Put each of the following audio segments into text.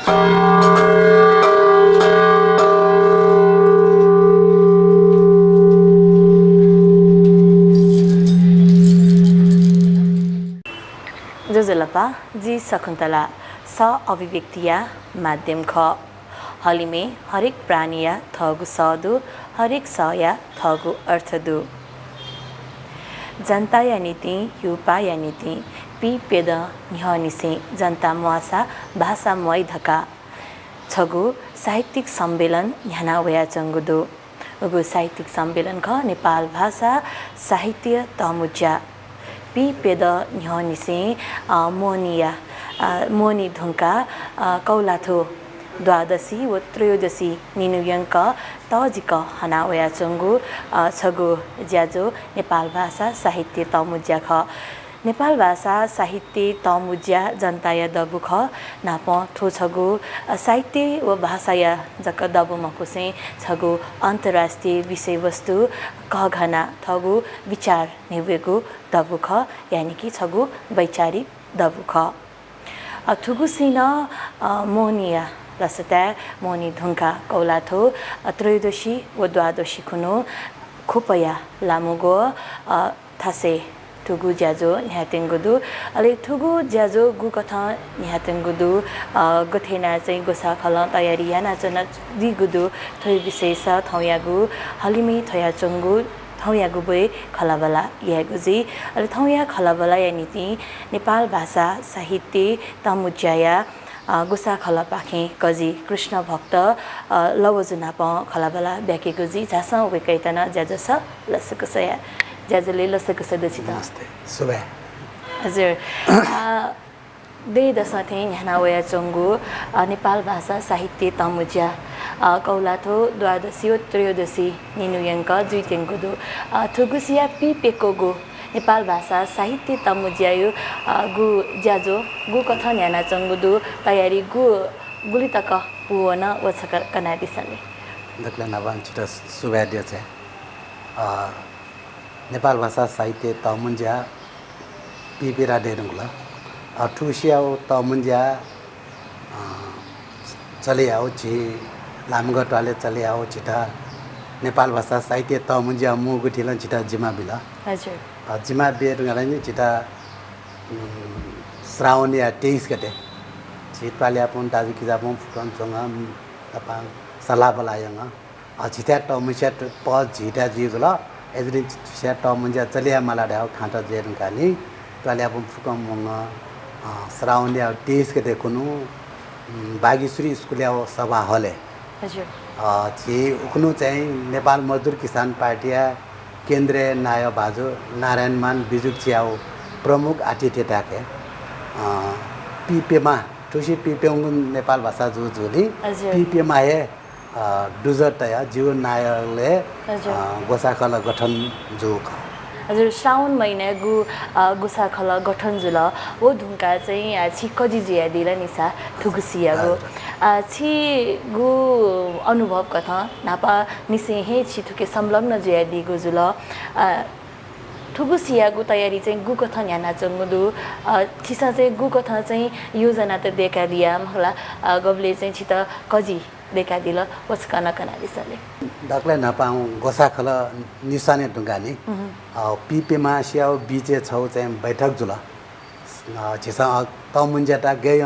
जोजलपा जी शकुन्तला स अभिव्यक्तिया माध्यम ख हलिमे हरेक प्राणिया थगु सदु हरेक सया थगु अर्थदु जनता या नीति युपा या नीति पी पेद निहनिसे जनता मुआसा भाषा मुआई धका छगु साहित्यिक सम्मेलन न्याना वया चंगुदु उगु साहित्यिक सम्मेलन ख नेपाल भाषा साहित्य तमुज्या पी पेद निहनिसे मोनिया मोनी धुङ्का कौलाथो द्वादशी व त्रयोदशी निनुयङ्क तजिक हनावया चंगु छगु ज्याजो नेपाल भाषा साहित्य तमुज्या ख नेपाल भाषा साहित्य तमुज्या जनताया दबु ख नाप थो छगु साहित्य व भाषाया जक दबु मकुसे छगु अन्तर्राष्ट्रिय विषयवस्तु कहघना थगु विचार निवेगु दबु ख यानि कि छगु वैचारिक दबु ख थुगुसिन मोनिया रसता मोनी धुङ्का कौलाथो त्रयोदशी व द्वादशी खुनु खुपया लामुगो थासे थुगु ज्याजो न्यातेङ्गुदु अले थुगु ज्याजो गु कथा न्यातेङ्गुदु गथेना चाहिँ गोसा खल तयारी याना चना दिगुदु थै विशेष थौयागु हलिमी थया चंगु थौयागु बे खलाबला यागुजी अले थौया खलाबला या नीति नेपाल भाषा साहित्य तमुज्याया गुसा खला पाखे कजी कृष्ण भक्त लवजुनाप खलाबला ब्याकेगुजी झासा वेकैतना ज्याजस लसकुसया ज्याजले लसकुसदछि त नमस्ते सुबह हजुर दे दसथे न्यानावया चंगु नेपाल भाषा साहित्य तमुज्या कौलाथो द्वादशी व त्रयोदशी निनुयङ्क जुइतेङ्गुदु थुगुसिया पी पेकोगु नेपाल भाषा साहित्य तमुज्यायु गु ज्याजो गु कथा न्याना चंगुदु तयारी गु गुली तक पुवन वछक कनादिसले दक्ला नबान छिटा सुबह दिया छ नेपाल भाषा साहित्य तमुज्या पिपिरा डेरुङला ठुसियाउ तमुज्या चले आओ छि लामगटवाले चले आओ छिटा नेपाल भाषा साहित्य तमुज्या मुगुठिलन छिटा जिमा बिला हजुर जिमा बेरुङला छिटा श्रावणिया 23 गते छिटपाले आपण दाजु किजापम फुटन चंगा तपा सला बलायंग छिटा तमुज्या प झिटा जिगला एजरी छिटा तमुज्या चलिया मालाडा खाटा जेरुङकानी पाले आपण फुटम मंग श्रावणिया 23 गते कुनु बागेश्वरी स्कुलिया सभा हले हजुर छि उक्नु चाहिँ नेपाल मजदुर किसान पार्टीया केन्द्रीय नायक बाजु नारायणमान बिजुक छियाउ प्रमुख अतिथि ताके पिपेमा ठुसी पिपेङ नेपाल भाषा जो जोली पिपेमा हे डुजटया जीव नायकले गोसाखल गठन जो हजुर श्रावण महिना गुसा खल गठन जुल वो धुङ्का चाहिँ छि कजी जिया दिला निसा थुगुसिया गो छि गु अनुभव कथा नापा निसे हे छि थुके संलग्न जिया दिगु जुल थुगुसिया गु तयारी चाहिँ गु कथा न्याना चंगुदु छिसा चाहिँ गु कथा चाहिँ योजना त देखा दिया मला गबले चाहिँ छित कजी देखा दिल वस्कन कनादिसले दक्ले नपाउ गोसाखल निसाने ढुङ्गानी पिपेमा स्याउ बीचे छौ चाहिँ बैठक जुल छिसा तमुन्जेटा गय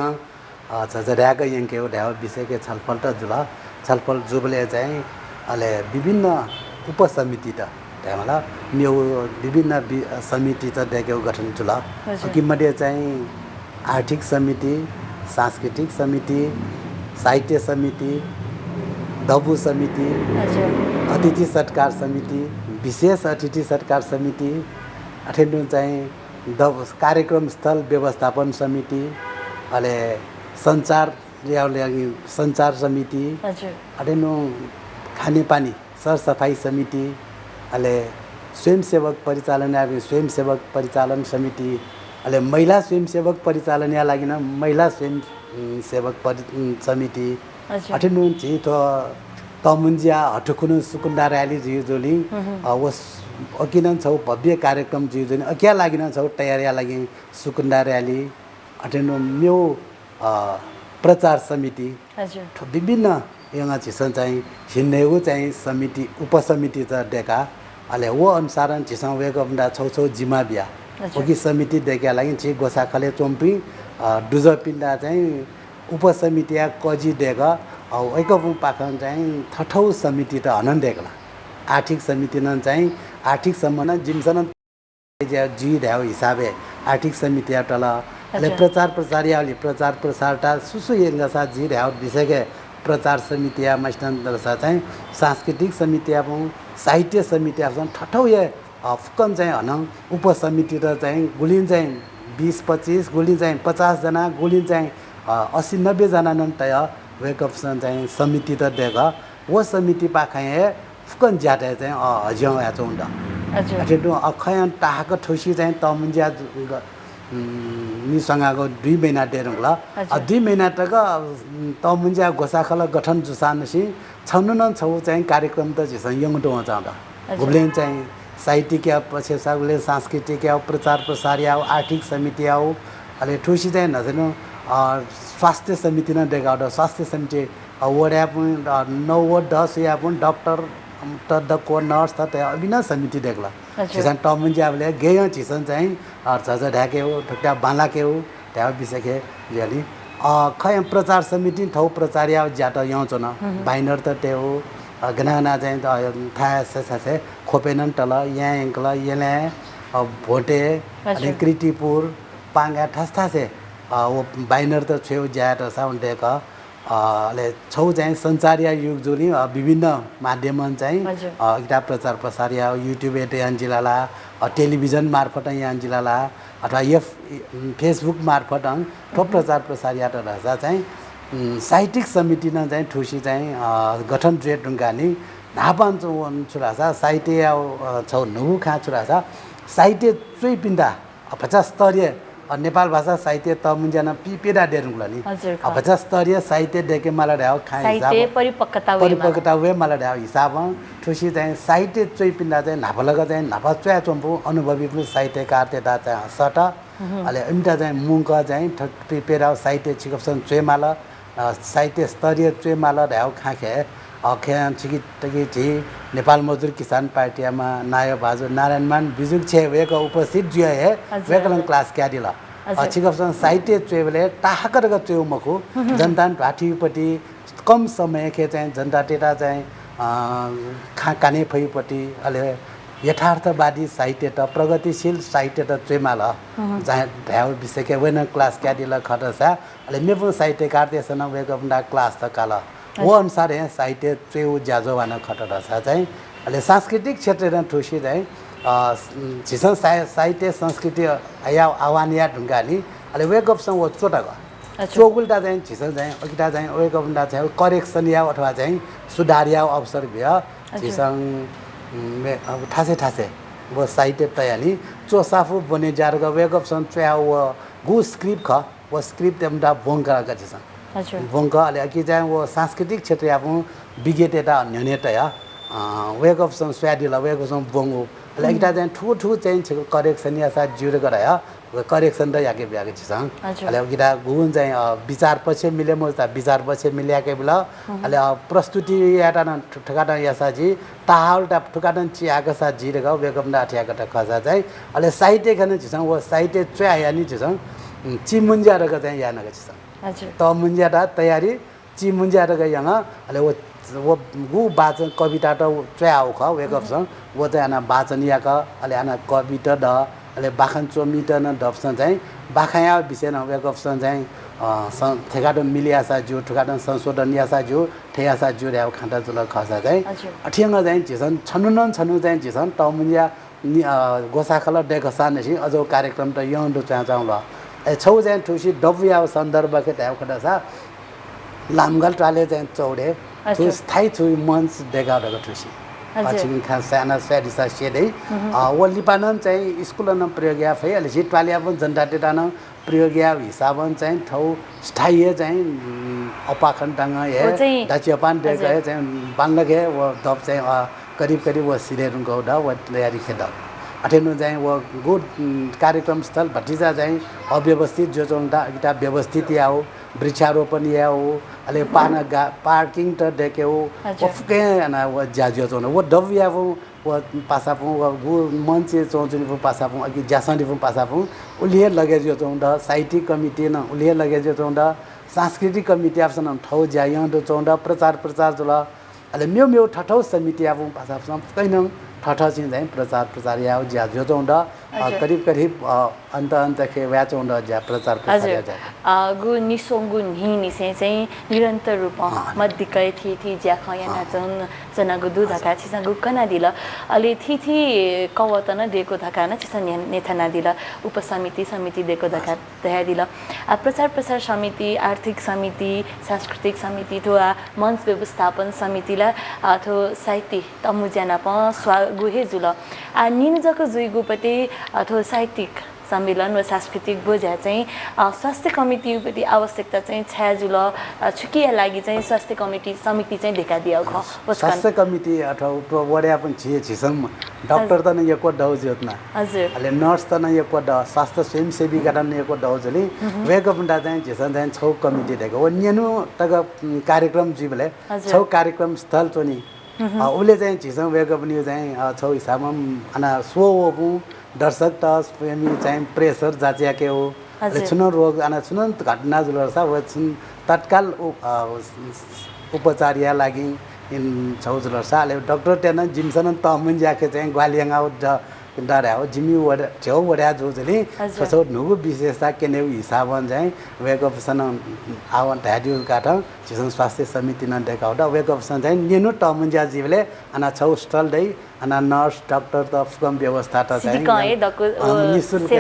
झझड्याक यङ्के ढ्याउ विषयके छलफल त जुल छलफल जुबले चाहिँ अले विभिन्न उपसमिति त ढ्यामला म्यौ विभिन्न समिति त देख्यौ गठन जुल किमध्ये चाहिँ आर्थिक समिति सांस्कृतिक समिति साहित्य समिति दबु समिति अतिथि सत्कार समिति विशेष अतिथि सत्कार समिति अठेन्डु चाहिँ दबु कार्यक्रम स्थल व्यवस्थापन समिति अले संचार संचार समिति अठेन्डु खानेपानी सरसफाई समिति अले स्वयंसेवक परिचालन समिति अले महिला स्वयंसेवक परिचालन या लागि महिला स्वयंसेवक समिति अठेन्डु चाहिँ तमुन्जिया हटुकुनु सुकुन्डा र्याली जियोजोली वस अकिनन छौ भव्य कार्यक्रम जियोजोली अकिया लागिन छौ तयारीया लागि सुकुन्डा र्याली अठेन्डु म्यौ प्रचार समिति हजुर विभिन्न यहाँ चिसन चाहिँ हिँडेको चाहिँ समिति उपसमिति त डेका अहिले वो अनुसार चिसौँ वेको भन्दा छौछौ जिम्मा बिहा ओकी समिति डेका लागि छि गोसाखले चोम्पी डुज पिण्डा चाहिँ उपसमितिया कजी डेका ऐको पाखन चाहिँ थठौ समिति त हनन डेकला आर्थिक समिति न चाहिँ आर्थिक सम्बन्ध जिमसन जी ढ्याउ हिसाबे आर्थिक समिति टल अहिले प्रचार प्रसारियाले प्रचार प्रसारटा सुसु हेर्गसा जी ढ्याउ विषयके प्रचार समिति मस्तान चाहिँ सांस्कृतिक समिति साहित्य समिति ठठौ ये फुकन चाहिँ हन उपसमिति र चाहिँ गुलिन चाहिँ 20-25 गुलिन चाहिँ 50 जना गुलिन चाहिँ 80-90 जना नन तय वेकअपसन चाहिँ समिति त देख वो समिति पाखाए फुकन ज्यादा चाहिँ हज्याउ या चौंड अठेटु अखयन टाहक ठोसी चाहिँ तमुन्ज्या निसँगको 2 महिना डेरुङला 2 महिना तक तमुन्ज्या गोसाखल गठन जुसानसी छनु न छौ चाहिँ कार्यक्रम त जिसन यङडो चाउँदा गुब्लेन चाहिँ साहित्यिक पछि सागले सांस्कृतिक प्रचार प्रसार याउ आर्थिक समिति याउ अहिले ठोसी चाहिँ नजनु स्वास्थ्य समिति न देगाउड स्वास्थ्य समिति वडा पनि 9 10 या पनि डाक्टर त दको नर्स त अभिन्न समिति देख्ला चिसन टमुन्ज्याले गेय चिसन चाहिँ झज ढाके हो ठक्टा बालाके हो त्या विषयके जली खय प्रचार समिति थौ प्रचार्या ज्याट यौच न बाइनर त त्यो गनाना चाहिँ था से खोपेनन टल यहाँ एंकल येले भोटे अनि कृतिपुर पांगा ठस्तासे वो बाइनर त छेउ ज्याट साउन्ड देख अहिले छौ चाहिँ सञ्चारिया युग जोली विभिन्न माध्यम चाहिँ एउटा प्रचार प्रसार या युट्युब यहाँ जिल्लाला टेलिभिजन मार्फत यहाँ जिल्लाला अथवा फेसबुक मार्फत ठो प्रचार प्रसार या रहेछ चाहिँ साहित्यिक समिति न चाहिँ ठुसी चाहिँ गठन ट्रेड ढुङ्गानी नापान छुराछ साहित्य छौ नु खा छुराछ साहित्य चुई पिन्दा 50 स्तरीय नेपाल भाषा साहित्य तमुन्जना पिपेडा डेरुङला नि 50 स्तरीय साहित्य डेके मला ढ्याउ खा साहित्य परिपक्वता वे मला ढ्याउ हिसाब ठुसी चाहिँ साहित्य चुई पिन्दा चाहिँ नाफलग चाहिँ नाफा च्वा चोम्पु अनुभवी पनि साहित्यकार त्यता चाहिँ सट अहिले इम्टा चाहिँ मुङ्क चाहिँ पिपेडा साहित्य चिकप्सन चुइमाला साहित्य स्तरीय चुइमाला ढ्याउ खाखे अख्यान छिकी छि नेपाल मजदुर किसान पार्टीमा नायब हजुर नारायणमान बिजुक छे वेक उपस्थित जुया है वेकलन क्लास क्यादिला छिकप्सन साहित्य चुइबले टाहकर चुइउ मखु जनता पार्टीपट्टि कम समय के चाहिँ जनता टेटा चाहिँ काने फैपट्टि अहिले यथार्थवादी साहित्य त प्रगतिशील साहित्य त चुइमाल जहाँ ढ्याउ विषयके वेन क्लास क्यादिला खटसा अहिले मेपु साहित्यकार त्यसन वेक क्लास त काल वो अनुसार यहाँ साहित्य चेउ ज्याजोवान खटरा चाहिँ अहिले सांस्कृतिक क्षेत्र ठुसी चाहिँ झिसन साहित्य संस्कृति या आह्वान या ढुङ्गानी अहिले वेकअपसँग वो चोटा गयो चोगुल्टा चाहिँ झिसन चाहिँ अकिटा चाहिँ वेकअपमा चाहिँ करेक्सन या अथवा चाहिँ सुधार या अवसर भयो झिसन अब ठासे वो साहित्य तयानी चोसाफु बने जारग वेकअपसँग च्या वो गु स्क्रिप्ट ख वो स्क्रिप्ट एउटा बोङ्का झिसन वंक अहिले कि चाहिँ वो सांस्कृतिक क्षेत्र आफ्नो विज्ञता न्यूनता वेकअप स्वादिला वेकअप बोङ्गो अहिले एउटा चाहिँ ठुलो चाहिँ करेक्सन या साथ जिरो गरायो करेक्सन त याके ब्याके छ अहिले गिटा गुन चाहिँ विचार पछि मिले म विचार पछि मिल्याके बेला अहिले प्रस्तुति याटा ठुकाटा यासाजी ताहालटा ठुकाटन चियाका साथ जिरेको वेकअप नाठियाका खसा चाहिँ अहिले साहित्य खाने छ वो साहित्य च्वा यानी छ चिमुन्जारको चाहिँ यानका छ त मुन्ज्याटा तयारी ची मुन्ज्याटा यहाँ अहिले वो गु वाचन कविता त च्वा आउ ख वेकअपसँग वो चाहिँ आना वाचन याका अहिले आना कविता द अहिले बाखन चोमिट न डप्सन चाहिँ बाखाया विषय न वेकअपसँग चाहिँ ठेकाटन मिलियासा जो ठेकाटन संशोधन यासा जो ठेयासा जो ऱ्याउ खाँटा जुल खसा चाहिँ अठिङ चाहिँ झिसन छनु चाहिँ झिसन त मुन्ज्या गोसाखल डेखसानेसी अझ कार्यक्रम त यौँ चाहँ ल छौ चाहिँ ठुसी डब्या सन्दर्भ के त्या खडा लामगल टाले चाहिँ चौडे ठुस थाइ छु मन्स देगाडको ठुसी पछि खास साना स्याडिसा सेदै वो लिपानन चाहिँ स्कुलन प्रयोग या फै अलि जिटवालिया पनि जनता टेटान प्रयोग या हिसाबन चाहिँ ठौ स्थायी चाहिँ अपाखण्डङ हे दाचियापान देगा चाहिँ बांगलगे वो दब चाहिँ करिब वो सिरेरुङ गौडा वो तयारी खेदा अठेनु चाहिँ वो गुड कार्यक्रम स्थल भटिजा चाहिँ अव्यवस्थित जो चौंडा एउटा व्यवस्थित या हो वृक्षारोपण या हो अले पाना पार्किंग त देखे हो हजुर। ओफके ना वो जाजियो तो वो डव या वो पासापु वो मंचे चौचुनी पु पासापु अघि जासनी पु पासापु उलिए लगे जो तो द साहित्यिक कमिटी न उलिए लगे जो तो द सांस्कृतिक कमिटी आफ्सन ठौ जायं दो चौंदा प्रचार जुल अले म्यो ठठौ समिति आबु पासापु कैन ठठ चाहिँ चाहिँ प्रचार या ज्या जो तो द करीब अन्त खे व्या चौंदा ज्या प्रचार या हजुर गु निसोंगु नि निसे चाहिँ निरन्तर रूपमा मध्यकै थी ज्या खयाना चन चनागु दुध धका छिसा गुकना दिल अलि थी कवतन दिएको धका न छिसा नेथना दिल उपसमिति दिएको धका तया दिल प्रचार समिति आर्थिक समिति सांस्कृतिक समिति थो मञ्च व्यवस्थापन समितिला थो साहित्य तमुजना प स्वा गुहे जुल निनजको जुइगुपति अथवा साहित्यिक सम्मेलन व सांस्कृतिक बोझा चाहिँ स्वास्थ्य कमिटीपट्टि आवश्यकता चाहिँ छ्याजुल छुकिया लागि चाहिँ स्वास्थ्य समिति चाहिँ देखा दियो स्वास्थ्य कमिटी अथवा वड्या पनि छिसम डॉक्टर त न एको डौ जोतना हजुर अले नर्स त न एको ड स्वास्थ्य स्वयंसेवी गरा न एको डौ जली वेको पुन्डा चाहिँ छिसन चाहिँ छौ कमिटी देखो वन्यनु तक कार्यक्रम जीवले छौ कार्यक्रम स्थल चोनी उले चाहिँ छिसम वेको पनि चाहिँ छौ हिसाबमा अना सो दर्शक त प्रेमी चाहिँ प्रेसर जाचिया के हो छुन रोग आना छुन घटना जुलरसा व छुन तत्काल उपचार या लागि इन छौ जुलरसा ले डाक्टर टेन जिमसन त मुन जाके चाहिँ ग्वालियंगा डरा हो जिमी वड छौ वड्या जोजली ससो नुगु विशेषता केने हिसाबन चाहिँ वेक अफ सन आवन धाडिउ काठ जिसन स्वास्थ्य समिति न देखाउदा वेक अफ सन चाहिँ नेनु त मुन जा जीवले अना छौ स्टल दै अना नर्स डाक्टर त फुकम व्यवस्था त चाहिँ निशुल्क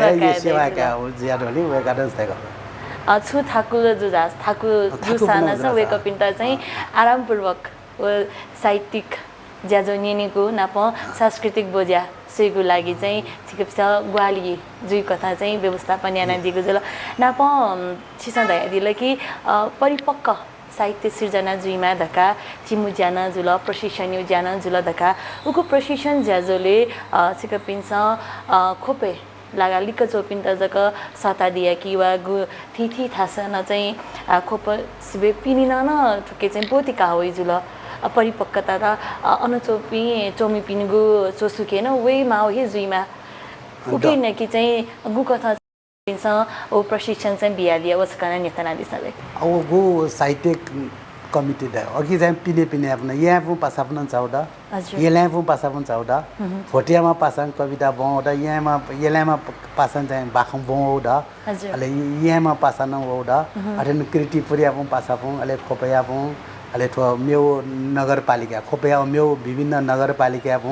सेवा का हो ज्यादले वे गार्डन्स देखा छु थाकु जुजास थाकु जुसाना छ वेक अप इन्टा चाहिँ आरामपूर्वक साहित्यिक ज्याजो निनेको नाप सांस्कृतिक बोझा सेगु लागि चाहिँ चिकित्सा ग्वाली जुई कथा चाहिँ व्यवस्थापन याना दिगु जल नाप छिसा दया दिल कि परिपक्व साहित्य सिर्जना जुइमा धका चिमु ज्यान जुल प्रशिक्षण यु ज्यान जुल धका उको प्रशिक्षण ज्याजोले सिकपिन्स खोपे लागा लिक चोपिन तजक सता दिया कि वा गु थी थासन चाहिँ खोप सिबे पिनिन न ठुके चाहिँ पोतिका होइ जुल परिपक्वता र अनचोपी चोमी पिनगु चोसुकेन वे माउ हे जुइमा उके न कि चाहिँ गु कथा ओ प्रशिक्षण चाहिँ बिया दिया वसकना नेतना दिसले अब गु साहित्यिक कमिटी दा अघि चाहिँ पिने आफ्नो यहाँ पु पासा पनि चाउदा येला पु पासा पनि चाउदा फोटियामा पासा कविता बौदा येलामा पासा चाहिँ बाखम बौदा अले यहाँमा पासा न बौदा अथन कृतिपुरिया पु पासा पु अले खोपया पु अले थो मेउ नगरपालिका खोपया मेउ विभिन्न नगरपालिका पु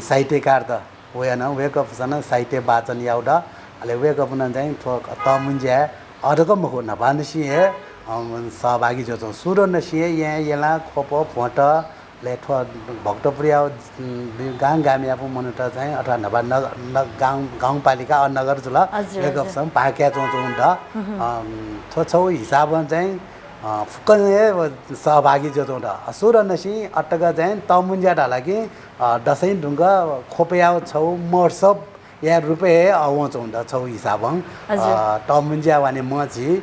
साहित्यकार त वयन वेक अफ सन साहित्य वाचन याउदा अले वेक अफ न चाहिँ थो त मुन्ज्या अधकम हो न भानसी हे सहभागी जो छौँ सुर नसिए यहाँ येला खोप फोट लेठो भक्तपुरिया गाउँ गामिया पो मनुट चाहिँ अथवा नभा गाउँपालिका नगर जुल एक अप्सन पाक्या चौँ द थो हिसाबमा चाहिँ फुक्कन सहभागी जो छौँ द सुर नसी अटक चाहिँ तमुन्ज्या ढाला कि दसैँ ढुङ्गा खोपया छौ मर्सब या रुपये आउँछौँ द छौ हिसाबमा तमुन्ज्या भने म चाहिँ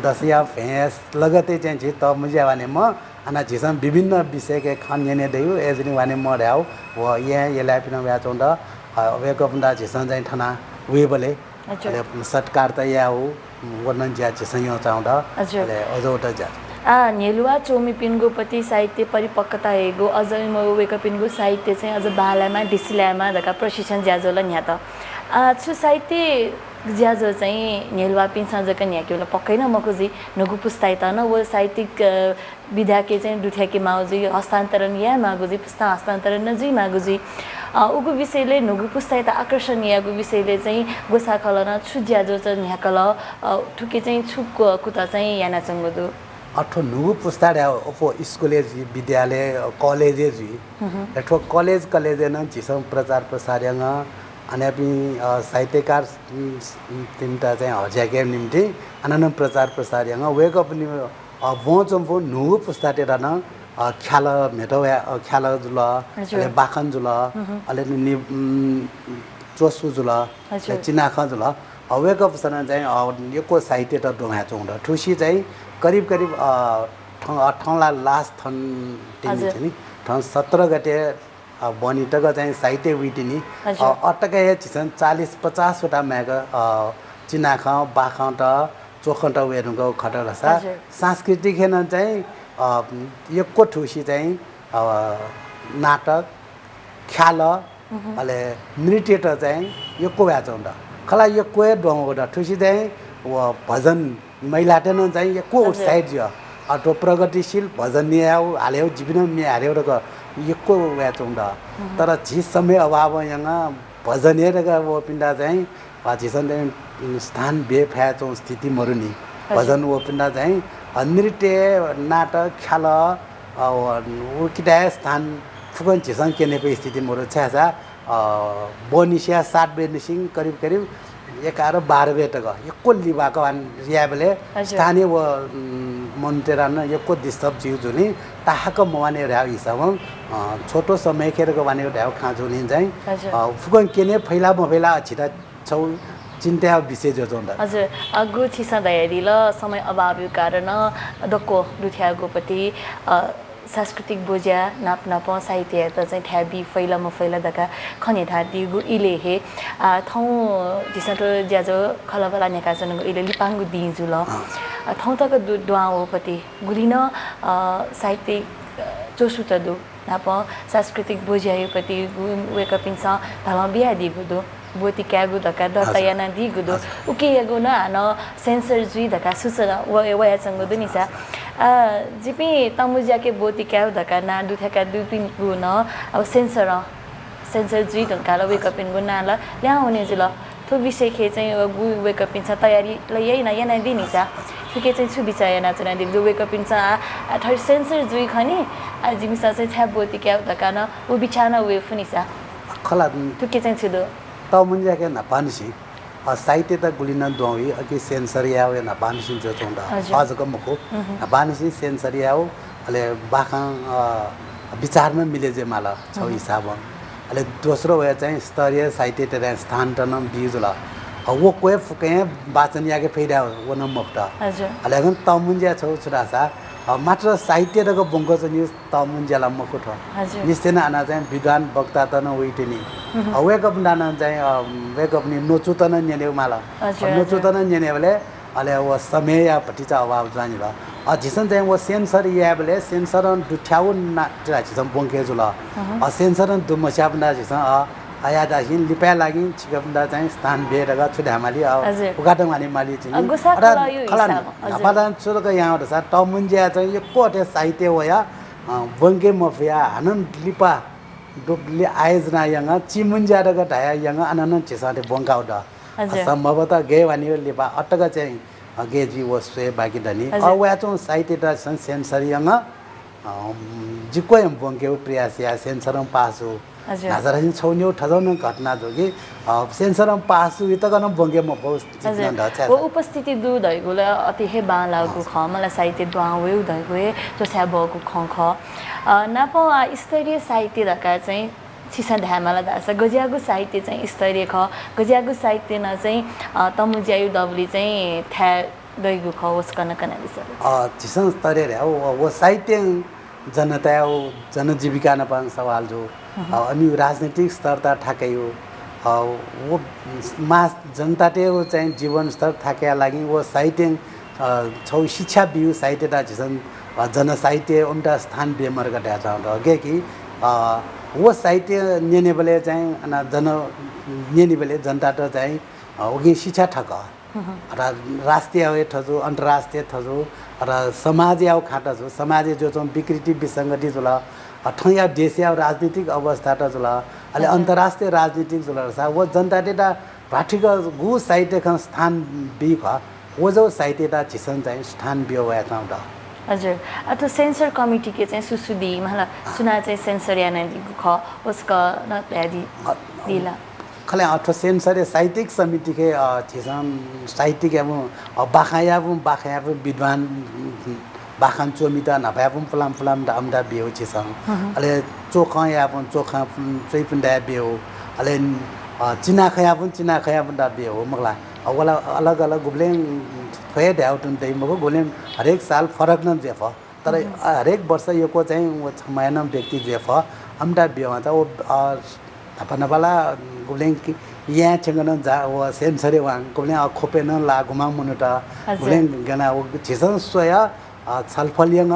दसिया भैंस लगते चाहिँ त मुझे वाने म अना जिसम विभिन्न विषय के खान येने देउ एजनी वाने म रह्याउ व यहाँ येला पिन व्या चौंड वेक अपना जिसन चाहिँ ठना वे बले अले सत्कार त या हो वर्णन ज्या जिसन यो चाउँड अले अजोट जा नेलुवा चोमी पिनगो पति साहित्य परिपक्वता हेगो अझै म वेक पिनगो साहित्य चाहिँ अझ बालामा डिसिलामा धका प्रशिक्षण ज्याजोला न्या त छु साहित्य ज्याजो चाहिँ नेलुवा पिन सञ्जकन यहाँ केवल पक्कै न मकुजी नगु पुस्ताइ त न वो साहित्यिक विधा के चाहिँ दुठ्याके माउजी हस्तान्तरण या मागुजी पुस्ता हस्तान्तरण नजी मागुजी उगु विषयले नगु पुस्ताइ त आकर्षण यागु विषयले चाहिँ गोसा खलन छु ज्याजो चाहिँ यहाँ कल ठुके चाहिँ छुक कुता चाहिँ याना चंगदु अठो नुगु पुस्ताड्या ओपो स्कुलेज विद्यालय कॉलेजेज एठो कॉलेज न जिसम प्रचार प्रसारङ अनि साहित्यकार तिनटा चाहिँ हज्याके निम्ति अनन प्रचार प्रसार वेक अप नि बोचम्पो नुगु पुस्ताटेर न ख्याल मेटौया ख्याल जुल अले बाखन जुल अले नि चोसु जुल चिनाख जुल वेकअप सन चाहिँ यो साहित्य त डोङा चौँड ठुसी चाहिँ करिब करिब ठौँला लास्ट थन टिनी ठन 17 गते बनिटक चाहिँ साहित्य विटिनी अटक छिसन 40-50 वटा म्याग चिनाख बाख त चोखन्ट वेरुको खटरसा सांस्कृतिक हेन चाहिँ यक्को ठुसी चाहिँ नाटक ख्याल अले नृत्य त चाहिँ यक्को व्याचौँड खला यक्को डोङोड ठुसी चाहिँ भजन महिलाटेन चाहिँ यक्को उत्साहित जियो अटो प्रगतिशील भजन नियाउ हाल्यो जीवन मे हाल्यो र यक्को व्याचौँड तर झिस समय अभाव यहाँ भजन हेरेका वो पिण्डा चाहिँ झिसन चाहिँ स्थान बे फ्याचौँ स्थिति मरुनी भजन वो पिण्डा चाहिँ नृत्य नाटक ख्याल उर्किटा स्थान फुकन झिसन केनेको स्थिति मरु छ्यासा बनिसिया 7 बजे निसिङ करिब करिब 11-12 बजे तक यक्को लिबाको रियाबले स्थानीय वो मन्टेरान यक्को दिस्तब जिउ जुनी ताहाको मवाने र्याउ हिसाब छोटो समय खेरको वाने र्याउ खाँजुनी चाहिँ फुकन केने फैला मफैला छिटा छौ चिन्ता विषय जो चोन्दा हजुर अगु छिसा दयारी ल समय अभावको कारण दक्को दुथ्यागोपति सांस्कृतिक बोज्या नाप साहित्य त चाहिँ ठ्याबी फैला मफैला दका खने थाती गु इले हे थौ जिसटो ज्याजो खलबला नेका जन इले लिपांगु दिजु ल थौ तक दुआओपति गुलिन साहित्यिक चोसु त दु नाप सांस्कृतिक बोज्यायोपति वेकपिन्छ धमा बिहा दिगु बोती क्यागु धका दतायाना दिगुदो उके यागु न हान सेन्सर जुई धका सूचना वया संग दुनिसा जिपि तमुज्याके बोती क्याउ धका ना दुथका दुपिन गुन अब सेन्सर जुई धका ल वेकपिन गु ना ल ल्याउने जुल थो विषय खे चाहिँ गु वेकपिन छ तयारी ल यही न yana दिनिसा के चाहिँ छु बिचायना चना दिगु वेकपिन छ थर्ड सेन्सर जुई खनी जिमिसा चाहिँ छ्या बोती क्याउ धका न उ बिचाना वे फनिसा खला थो के चाहिँ छु त मुन्जा के नपानसी साहित्य त गुलिन दोई अकि सेन्सर याव नपानसी जो चोंडा आजको मको नपानसी सेन्सर याव अले बाखा विचारमा मिले जे माला छ हिसाब अले दोस्रो वे चाहिँ स्तरीय साहित्य त स्थान त नम दिजुला वो कोए फुके वाचन याके फेदा वो न मक्ता अले गन त मुन्जा छौ छुरासा मात्र साहित्य रको बंगो चाहिँ न्यूज त मुन्जाला मको ठ निस्तेन आना चाहिँ विद्वान वक्ता त न वेटिनी वेकअप डाना चाहिँ वेकअप नि नोचु त न नेने माला नोचु त न नेने बेले अले वो समय या पटिचा अभाव जानि बा जिसन चाहिँ वो सेन्सर या बेले सेन्सर दुठ्याउ ना जिसन बंके जुल सेन्सर दुमस्या बना जिसन आया दाहिन लिपा लागि छिकबन्दा चाहिँ स्थान बेरगा छुडामाली उगाटङ माली माली चाहिँ खला नपादान सुरको यहाँ रसा टमुन्जिया चाहिँ यो कोटे साहित्य होया बंके मफिया हनन लिपा डोबले आयोजना यहाँ चिमुन्जिया रगा ढाया यहाँ अनन छिसाते बंकाउडा सम्भवतः गे वानी लिपा अटक चाहिँ गेजी वस्वे बाकी धनी अवा चाहिँ साहित्य त सेन्सर यहाँ जिको एम बंके प्रयास या सेन्सर पासो नजर हिन छौन्यो ठजौन घटना जोगी सेन्सरम पासु इतगन बंगे म बहुत वो उपस्थिति दु दैगुला अति हे बालागु ख मलाई साहित्य द्वावे दैगु तो स्याबको खख नाप स्तरीय साहित्य दका चाहिँ छिसा धामाला दास गजियागु साहित्य चाहिँ स्तरीय ख गजियागु साहित्य न चाहिँ तमुज्यायु दबली चाहिँ थ्या दैगु ख उसकन कना दिसले छिसन स्तरीय रे वो साहित्य जनता जनजीविका नपान सवाल जो अनि राजनीतिक स्तर त ठाकै हो वो मास जनता टे वो चाहिँ जीवन स्तर थाक्या लागि वो साहित्य छौ शिक्षा बिउ साहित्य त झिसन जन साहित्य उम्टा स्थान बेमर गटा छ के कि वो साहित्य नेनेबले चाहिँ अना जन नेनेबले जनता त चाहिँ ओगी शिक्षा ठक र राष्ट्रिय ठजो अन्तर्राष्ट्रिय ठजो र समाज याव खाटा जो समाज जो चाहिँ विकृति विसंगति जुला ठैया देशीय राजनीतिक अवस्था त जुला अले अन्तर्राष्ट्रिय राजनीतिक जुला सा वो जनता डेटा भाटिक गु साहित्य ख स्थान बि ख वो जो साहित्य ता छिसन चाहिँ स्थान बियो वया चाउँदा हजुर अथवा सेन्सर कमिटी के चाहिँ सुसुदी मला सुना चाहिँ सेन्सर याना ख उसका न यादी दिला खले अथवा सेन्सर साहित्यिक समिति के छिसन साहित्यिक बाखाया विद्वान बाखान चोमिता नभ्यापुम फलाम फलाम दामदा बियो छिसन अले चोखा यापुन चोखा चैपुन्डा बियो अले चिना खयापुन दा बियो मगला वाला अलग अलग गुबलें थोए ढ्याउटन दै मको गुलें हरेक साल फरक न जेफ तर हरेक वर्ष यो को चाहिँ वो छमायन व्यक्ति जेफ अमडा बिवा त वो नपाला गुबलें कि यहाँ चंगन जा वो सेंसरी वांग गुबलें खोपे न ला गुमा मुनुटा गुबलें गना वो छिसन सोया छलफलियङ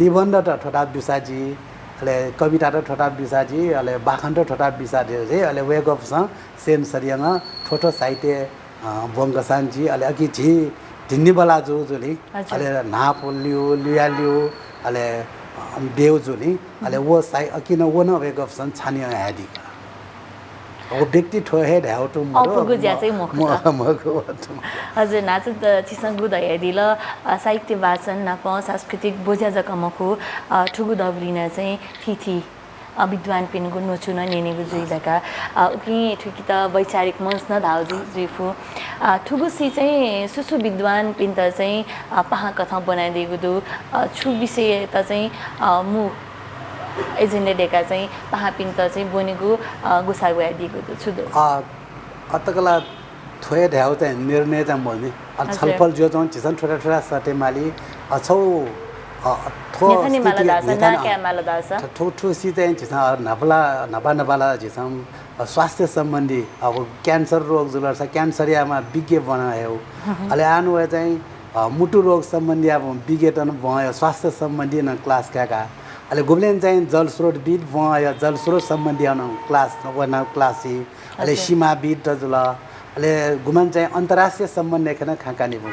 निबन्ध त ठोटा बिसाजी अले कविता त ठोटा बिसाजी अले बाखन त ठोटा बिसाजी रे अले वेग अफ सेंसरियङ ठोटो साहित्य बंगसानजी अले अघि झी ढिन्नी बला जोली अले नाप लियो लिया लियो अले देव जोली अले वो साइ अकिन वो न वेग अफ सन छानिया हादी वो व्यक्ति ठोहे ढ्याउटु अपुगु ज्या चाहिँ मको हजुर नाच चिसँग गुदय दिल साहित्य वाचन नाप सांस्कृतिक बोझा जकमखु ठुगु दबलिन चाहिँ थिथि विद्वान पिनको नोचुन नेनेगु जुइदाका उकि ठुकी त वैचारिक मंच न धाउजी जुइफु ठुगुसी चाहिँ सुसु विद्वान पिन त चाहिँ पहा कथा बनाइदिएको दु छु विषय त चाहिँ मु एजेन्डा डेका चाहिँ पहा पिन त चाहिँ बनेको गुसा गइदिएको छु दु अतकला थोए ढ्याउ चाहिँ निर्णय चाहिँ बोल्ने छलफल जो चाहिँ चिसन छोटा छोटा सटे माली अछौ थो ठुसी चाहिँ चिसन नपाला चिसन स्वास्थ्य सम्बन्धी अब क्यान्सर रोग जुलर छ क्यान्सरियामा विज्ञ बनायो अहिले आनु चाहिँ मुटु रोग सम्बन्धी अब विज्ञतन भयो स्वास्थ्य सम्बन्धी न क्लास क्याका अहिले गुब्लेन चाहिँ जलस्रोतविद भयो जलस्रोत सम्बन्धी क्लास वन क्लासी अहिले सीमाविद त जुल अहिले गुमान चाहिँ अन्तर्राष्ट्रिय सम्बन्ध खेन खाकानिपुङ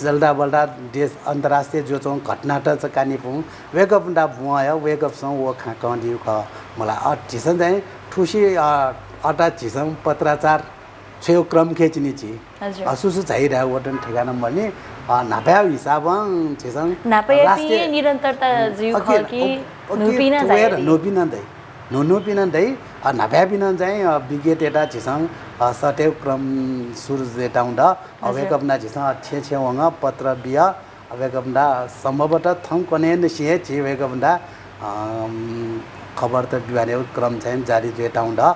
जल्दा बल्दा देश अन्तर्राष्ट्रिय जो चाहिँ घटना त कानिपुङ वेकअप डा भयो वेकअप सँग वो खाकान्दिउ ख मलाई झिसन चाहिँ ठुसी अटा झिसन पत्राचार छेउ क्रम खेच्ने छि सुसु चाहिरह वटन ठेगाना भने नाप्या हिसाब झिसन राष्ट्रिय निरन्तरता जिउ ख कि नुपिना जाय नुपिना दै नाप्या पिन चाहिँ विगत एटा झिसन सटेउ क्रम सुरु जेटाउँदा अवेकपना झिसन छे छे वंग पत्र बिया अवेकपना सम्भवतः थङ कने नसिए छि वेकपना खबर त बिवाने क्रम चाहिँ जारी जेटाउँदा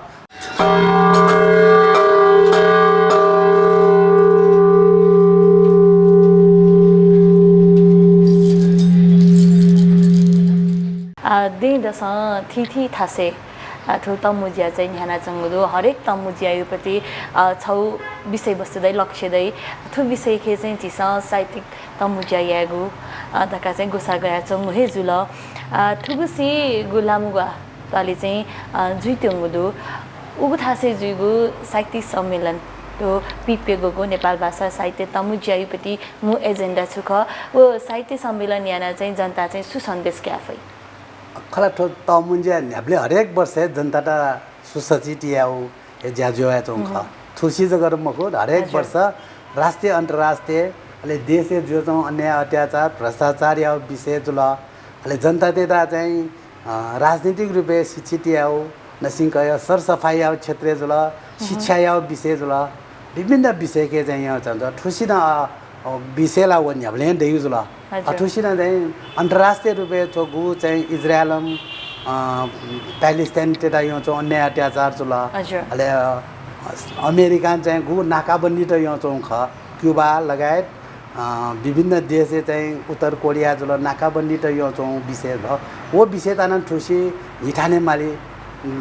दे दस थिथि थासे ठो तमुजिया चाहिँ न्याना चंगुदो हरेक तमुजिया युपति छौ विषय वस्तु दै लक्ष्य दै थु विषय खे चाहिँ चिस साहित्यिक तमुजिया यागु दका चाहिँ गोसा गया चंगु हे जुल थुगुसी गुलामुगा तले चाहिँ जुइत्यंगुदो उगु थासे जुइगु साहित्यिक सम्मेलन तो पिपेगोको नेपाल भाषा साहित्य तमुजिया युपति मु एजेन्डा छुख वो साहित्य सम्मेलन याना चाहिँ जनता चाहिँ सुसन्देश क्याफै खला ठो तमुन्जिया न्याबले हरेक वर्ष जनता सुसज्जित याउ ज्याजुया चोंख थुसी जगर मको हरेक वर्ष राष्ट्रिय अन्तर्राष्ट्रिय अले देशे जो चाहिँ अन्याय अत्याचार भ्रष्टाचार या विषय जुल अले जनता देता चाहिँ राजनीतिक रूपे शिक्षित याउ नसिंक सरसफाई या क्षेत्र जुल शिक्षा या विषय जुल विभिन्न विषय के चाहिँ यहाँ चन्छ ठुसी न विषयला व न्याबले दैउ जुल ठुसिना चाहिँ अन्तर्राष्ट्रिय रूपे चोगु चाहिँ इजरायलम प्यालेस्टाइन तेता यो चाहिँ अन्याय अत्याचार जुल अहिले अमेरिकन चाहिँ गु नाकाबन्दी त यो चौँ ख क्युबा लगायत विभिन्न देश चाहिँ उत्तर कोरिया जुल नाकाबन्दी त यो चौँ विषय छ वो विषय तना ठुसी हिठाने माली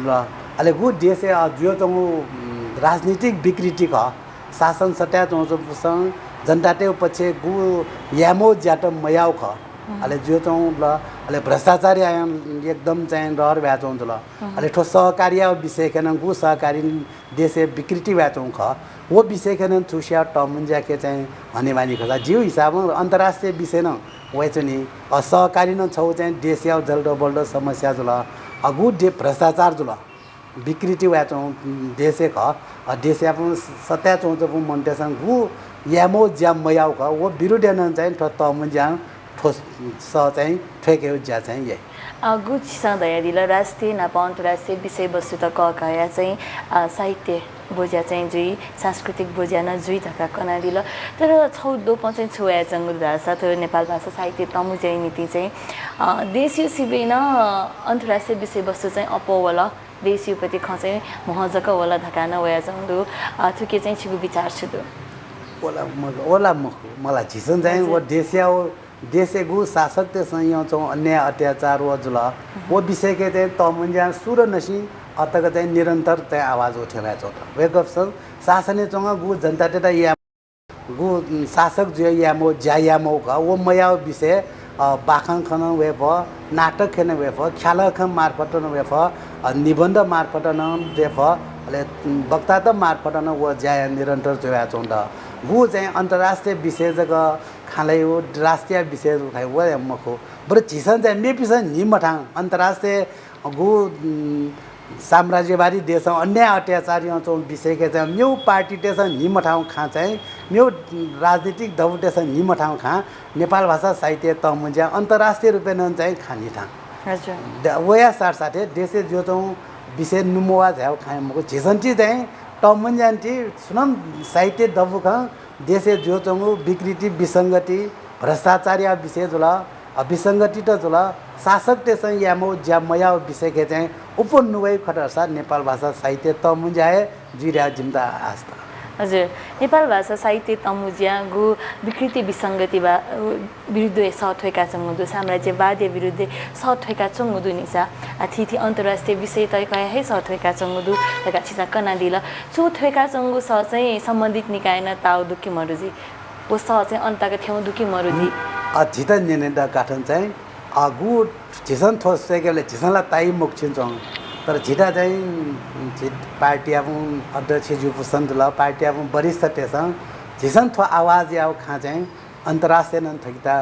ल अहिले गु देश जो चाहिँ राजनीतिक विकृति ख शासन सट्या चौँ जनता ते पछि गु यामो ज्याट मयाउ ख अहिले जो चाहिँ ल अहिले भ्रष्टाचार एकदम चाहिँ डर भ्या चौँ ल अहिले ठो सहकारी विषय खेन गु सहकारी देशे विकृति भ्या चौँ ख वो विषय खेन चुसिया टमुन्ज्या के चाहिँ हनेमानी खला जिउ हिसाबमा अन्तर्राष्ट्रिय विषय न वैच नि असहकारी न छौ चाहिँ देशिया जल्दो बल्दो समस्या जुल अगु दे भ्रष्टाचार जुल विकृति भ्या चौँ देशे ख देशे आफ्नो सत्या चौँ चौँ मन्टेसँग गु यामो ज्याम मयाउ ख वो विरुद्धन चाहिँ तमुन्ज्या ठोस स चाहिँ ठेके ज्या चाहिँ यही गुच सधैँ दिल राष्ट्रिय नाप अन्तर्राष्ट्रिय विषय वस्तु त कया चाहिँ साहित्य बोझा चाहिँ जुई सांस्कृतिक बोझा न जुई धक्का कना दिल तर छौदो पचाइ छोया चंगु भाषा थियो नेपाल भाषा साहित्य तमुजिया नीति चाहिँ देशीय सिबेन अन्तर्राष्ट्रिय विषय वस्तु चाहिँ अपोवल देशीपति खसे महजक वाला धकाना वया जंदु थुके चाहिँ छिगु विचार छु दु ओला मलाई झिसन चाहिँ वो देशिया वो देशे गु शासक ते संयो चो अन्याय अत्याचार वो जुला वो विषय के ते तमुन्जा सुर नसी अतक चाहिँ निरन्तर चाहिँ आवाज उठेला छ त वेकअप शासने चोंगा गु जनता ते या गु शासक जो यामो ज्यायामो का वो मया विषय बाखाङ खन वेफ नाटक खेन वेफ ख्याल खम मार्फत न वेफ निबन्ध मार्फत न वेफ अले वक्ता त मार्फत न वो ज्या निरन्तर जोया चोंड गु चाहिँ अन्तर्राष्ट्रिय विषय जग खालै हो राष्ट्रिय विषय खाइ वो मखो बर चिसन चाहिँ मेपिसन निमठाङ अन्तर्राष्ट्रिय गु साम्राज्यवादी देश अन्याय अत्याचार यो चों विषय के चाहिँ म्यौ पार्टी टेसन निमठाउँ खा चाहिँ म्यौ राजनीतिक दबाउ टेसन निमठाउँ खा नेपाल भाषा साहित्य तमुन्जा अन्तर्राष्ट्रिय रूपमा चाहिँ खानी ठाङ हजुर वया साथसाथै देशे जो चाहिँ विषय नुमवा झ्याउ खाए मको झिसन्टी चाहिँ तमुन्जान्टी सुनम साहित्य दबाउ खा देशे जो चाहिँ विकृति विसङ्गति भ्रष्टाचार विषय जुल विसङ्गति त जुल शासक टेसन यामो ज्यामया विषय के चाहिँ उपनुवै खटरसा नेपाल भाषा साहित्य तमुन्जाए जुइरा जिम्दा आस्था हजुर नेपाल भाषा साहित्य तमुजिया गु विकृति विसङ्गति विरुद्ध सठोका चंगुदु साम्राज्यवादी विरुद्ध सठोका चंगुदु निसा अतिथि अन्तर्राष्ट्रिय विषय तय कया है सठोका चंगुदु तका छिसा कना दिला सो ठोका चंगु स चाहिँ सम्बन्धित निकायना ताउ दुखी मरुजी वो स चाहिँ अन्तका थ्यौ दुखी मरुजी झितन नेनेदा काठन चाहिँ गु झिसन थोसेकेले झिसनला ताई मुक्छिन्छौँ तर झिटा चाहिँ पार्टी अब अध्यक्ष ज्यू पुसन्तला पार्टी अब वरिष्ठ टेसन झिसन थो आवाज या खा चाहिँ अन्तर्राष्ट्रिय नन थकिता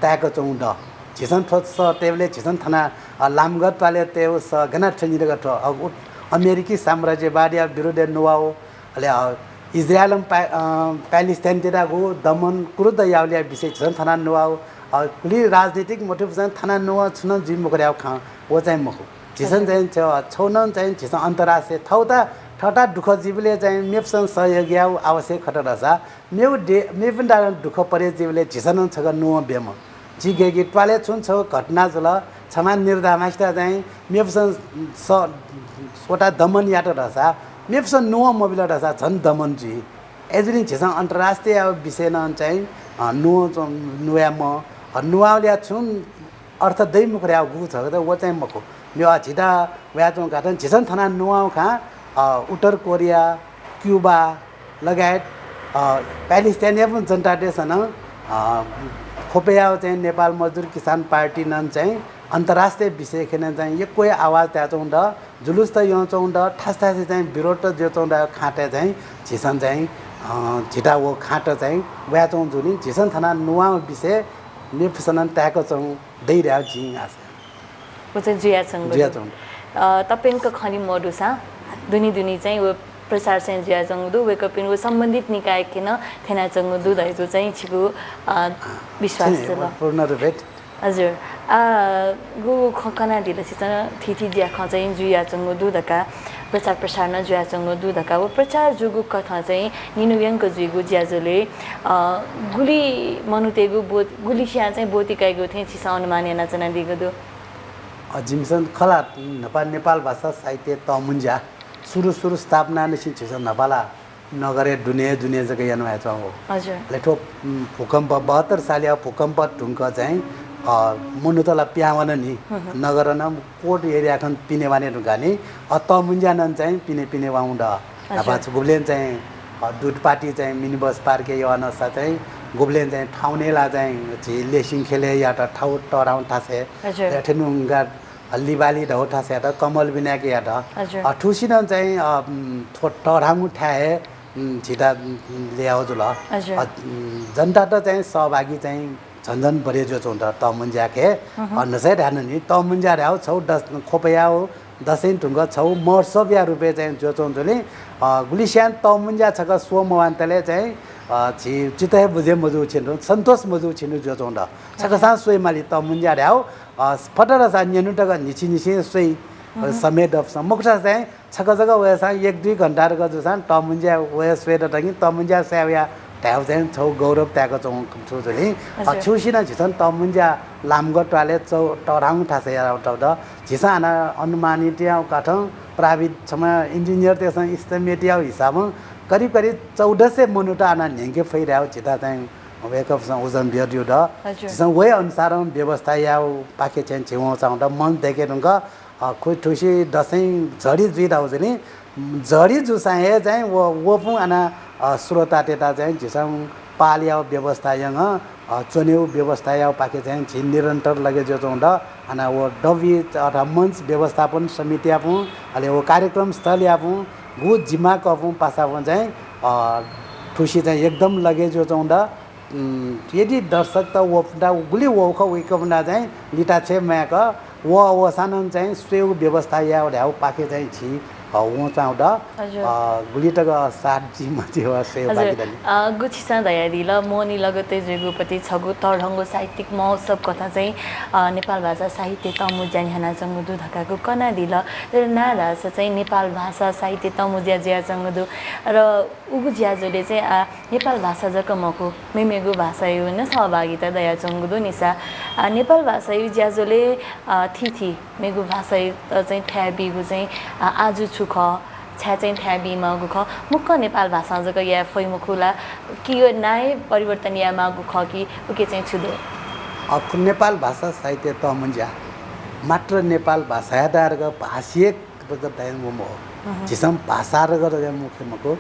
त्याको चौँ ड झिसन थो स टेबले झिसन थाना लामगत पाले तेव स गना ठनिरग थो अमेरिकी साम्राज्यवादी विरुद्ध नुवाओ अले इजरायल प्यालेस्टाइन तिरको दमन क्रुद्ध यावलिया विषय झिसन थाना नुवाओ कुली राजनीतिक मोटिभ चाहिँ थाना नुवा छुन जुइ मुकर्या खा वो चाहिँ मखु झिसन चाहिँ छौन चाहिँ झिसन अन्तर्राष्ट्रिय थौता ठटा दुःख जीवले चाहिँ मेपसँग सहयोगी आवश्यक खटरसा मेपन दुःख परे जीवले झिसन छग नुव बेम जिगेगी टवाले छुन छ घटना जुल क्षमा निर्धामास्ता चाहिँ मेपसँग सोटा दमन याट रसा मेपसँग नुव मोबिल रसा झन् दमन जी एजुनी झिसन अन्तर्राष्ट्रिय विषय न चाहिँ नुयाम नुवाउल्या छुन अर्थ दै मुखर्या गु छ त वो चाहिँ मको यो झिटा व्याचों घाटन झिसन थाना नुवाउ खा उत्तर कोरिया क्युबा लगायत प्यालेस्टाइनिया पनि जनता देशन खोपेया चाहिँ नेपाल मजदुर किसान पार्टी नन चाहिँ अन्तर्राष्ट्रिय विषय खेन चाहिँ यो कोही आवाज त्या चौँड जुलुस त यो चौँड ठास ठासी चाहिँ विरोध त जो चौँड खाटे चाहिँ झिसन चाहिँ झिटा वो खाट चाहिँ व्याचौँ जुनी झिसन थाना नुवाउ विषय नेपसन त्याको चौँ दैर्या झिङ आस वो चाहिँ जुयाचंग तपाईंको खनि मडुसा दुनी चाहिँ वो प्रचार चाहिँ जुयाचंगदु वेकपिन वो सम्बन्धित निकाय किन थेना चंगदु दैजो चाहिँ छिगु विश्वास छ पूर्ण रूपले हजुर गु खकना दिलसित थिथि ज्या ख चाहिँ जुयाचंगदु दका प्रचार प्रसार न जुयाचंगदु दका वो प्रचार जुगु कथा चाहिँ निनुयंको जुगु ज्याजले गुली मनुतेगु गुलिसिया चाहिँ बोतिकाइगु थे छिसा अनुमान नचना दिगदु जिमसन खला नेपाल भाषा साहित्य तमुन्जा सुरु स्थापना निसिन छ नेपाला नगरे दुनिया जग्गा यानु आएछ हो हजुर लेठो भूकम्प 72 सालिया भूकम्प ढुङ्क चाहिँ मुनुतला प्यावन नि नगर न कोट एरिया खन पिने वाने ढुङ्गानी तमुन्जा नन चाहिँ पिने वाउन्ड अब गुब्लेन चाहिँ दुध पार्टी चाहिँ मिनी बस पार्क यो अनसा चाहिँ गुब्लेन चाहिँ ठाउनेला चाहिँ लेसिङ खेले या त ठाउँ टराउन थासे ठेनुङ्गा लिबाली ढौ ठासे त कमल बिनाके या त ठुसिन चाहिँ टराउँ ठाए छिटा ल्याउ जुल जनता त चाहिँ सहभागी चाहिँ झन्झन बढे जो चौँ तमुन्जा के नसै ध्यान नि तमुन्जा ऱ्याउ छौ खोपया हो दसैँ ढुङ्ग छौ महोत्सव या रुपे चाहिँ जो चौँले गुलिस्यान तमुन्जा छक सो मवान्तले चाहिँ चितै बुझे मजु छिनु सन्तोष मजु छिनु जो चौँ छकसा सोही माली तमुन्जा ऱ्याउ फटर सा न्यनुटक निची सोही समेत मुक्ता चाहिँ छक जग्गा वयसा 1-2 घन्टा गजुसान तमुन्जा वय स्वेट टंगी तमुन्जा स्याव्या ट्याउ चाहिँ छौ गौरव त्याको चौँ छुजुली छुसिन झिसन तमुन्जा लामगट वाले चौ टराङ ठासे याउट झिसा आना अनुमानित काठ प्राविधिक समय इंजीनियर त्यसमा इस्टिमेट हिसाब करीब 1400 मनुटा आना नेंगे फैराव चिता चाहिँ वेकअप ओजन बियर द जिसं वे अनुसार व्यवस्था या पाके चाहिँ छिउ चाउँदा मन देखे रंग कोही ठुसी दसैँ झडी जुइद आउँछ नि झडी जुसाए चाहिँ वो पु आना श्रोता तेता चाहिँ जिसं पालिया व्यवस्था यङ चोन्यौ व्यवस्था या पाके चाहिँ झि निरन्तर लगे जो चाउँदा आना वो डबी अथवा मंच व्यवस्थापन समिति आपु अले वो कार्यक्रम स्थल यापु गु जिम्मा कपु पासा चाहिँ ठुसी चाहिँ एकदम लगे जो चाउँदा यदि दर्शक त वफदा गुली वख वेकबना चाहिँ लिटा छे म्याक वो सानन चाहिँ स्वेउ व्यवस्था या ढ्याउ पाके चाहिँ छि वो चाउँदा गुली त सात जी मध्ये से बाकिदली गुछिसा दयादिल मोनी लगते जेगुपति छगु तढंगो साहित्यिक महोत्सव कथा चाहिँ नेपाल भाषा साहित्य तमुज्या न्याना चंगुदु धकाको कना दिल नादा चाहिँ नेपाल भाषा साहित्य तमुज्या ज्या चंगुदु र उगु ज्याजोले चाहिँ नेपाल भाषा जकमको मेमेगु भाषा यो न सहभागिता दया चंगुदु निसा नेपाल भाषा यो ज्याजोले थिथि मेगु भाषा चाहिँ ठ्याबिगु चाहिँ आजु छुख छ्या चाहिँ ठ्याबीमा गुख मुख नेपाल भाषा जक या फै मुखुला कि यो नाय परिवर्तन या मा गुख कि उके चाहिँ छुदो नेपाल भाषा साहित्य तमुज्या मात्र नेपाल भाषा दारग भाषिक रग दायन मो जिसम भाषा रग मुख्य मको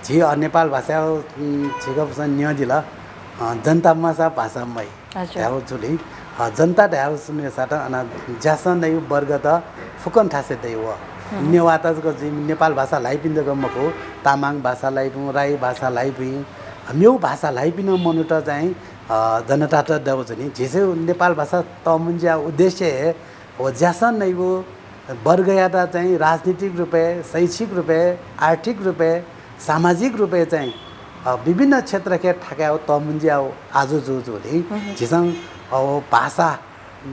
जी नेपाल भाषा छिगप न्य दिला जनता मासा भाषा मै ढ्याउ जुली जनता ढ्याउ सुने साथ अना ज्यासन नै वर्ग त फुकन ठासे दै व नेवाताको नेपाल भाषा लाइपिन्द गमको तामाङ भाषा लाइपु राई भाषा लाइपि म्यौ भाषा लाइपिन मनुट चाहिँ जनता त दउछ नि जेसे नेपाल भाषा तमुज्या उद्देश्य हो ज्यासन नै वो वर्ग यादा चाहिँ राजनीतिक रूपे शैक्षिक रूपे आर्थिक रूपे सामाजिक रूपे चाहिँ विभिन्न क्षेत्र के ठक्या तमुज्या आज जो जोले जिसं भाषा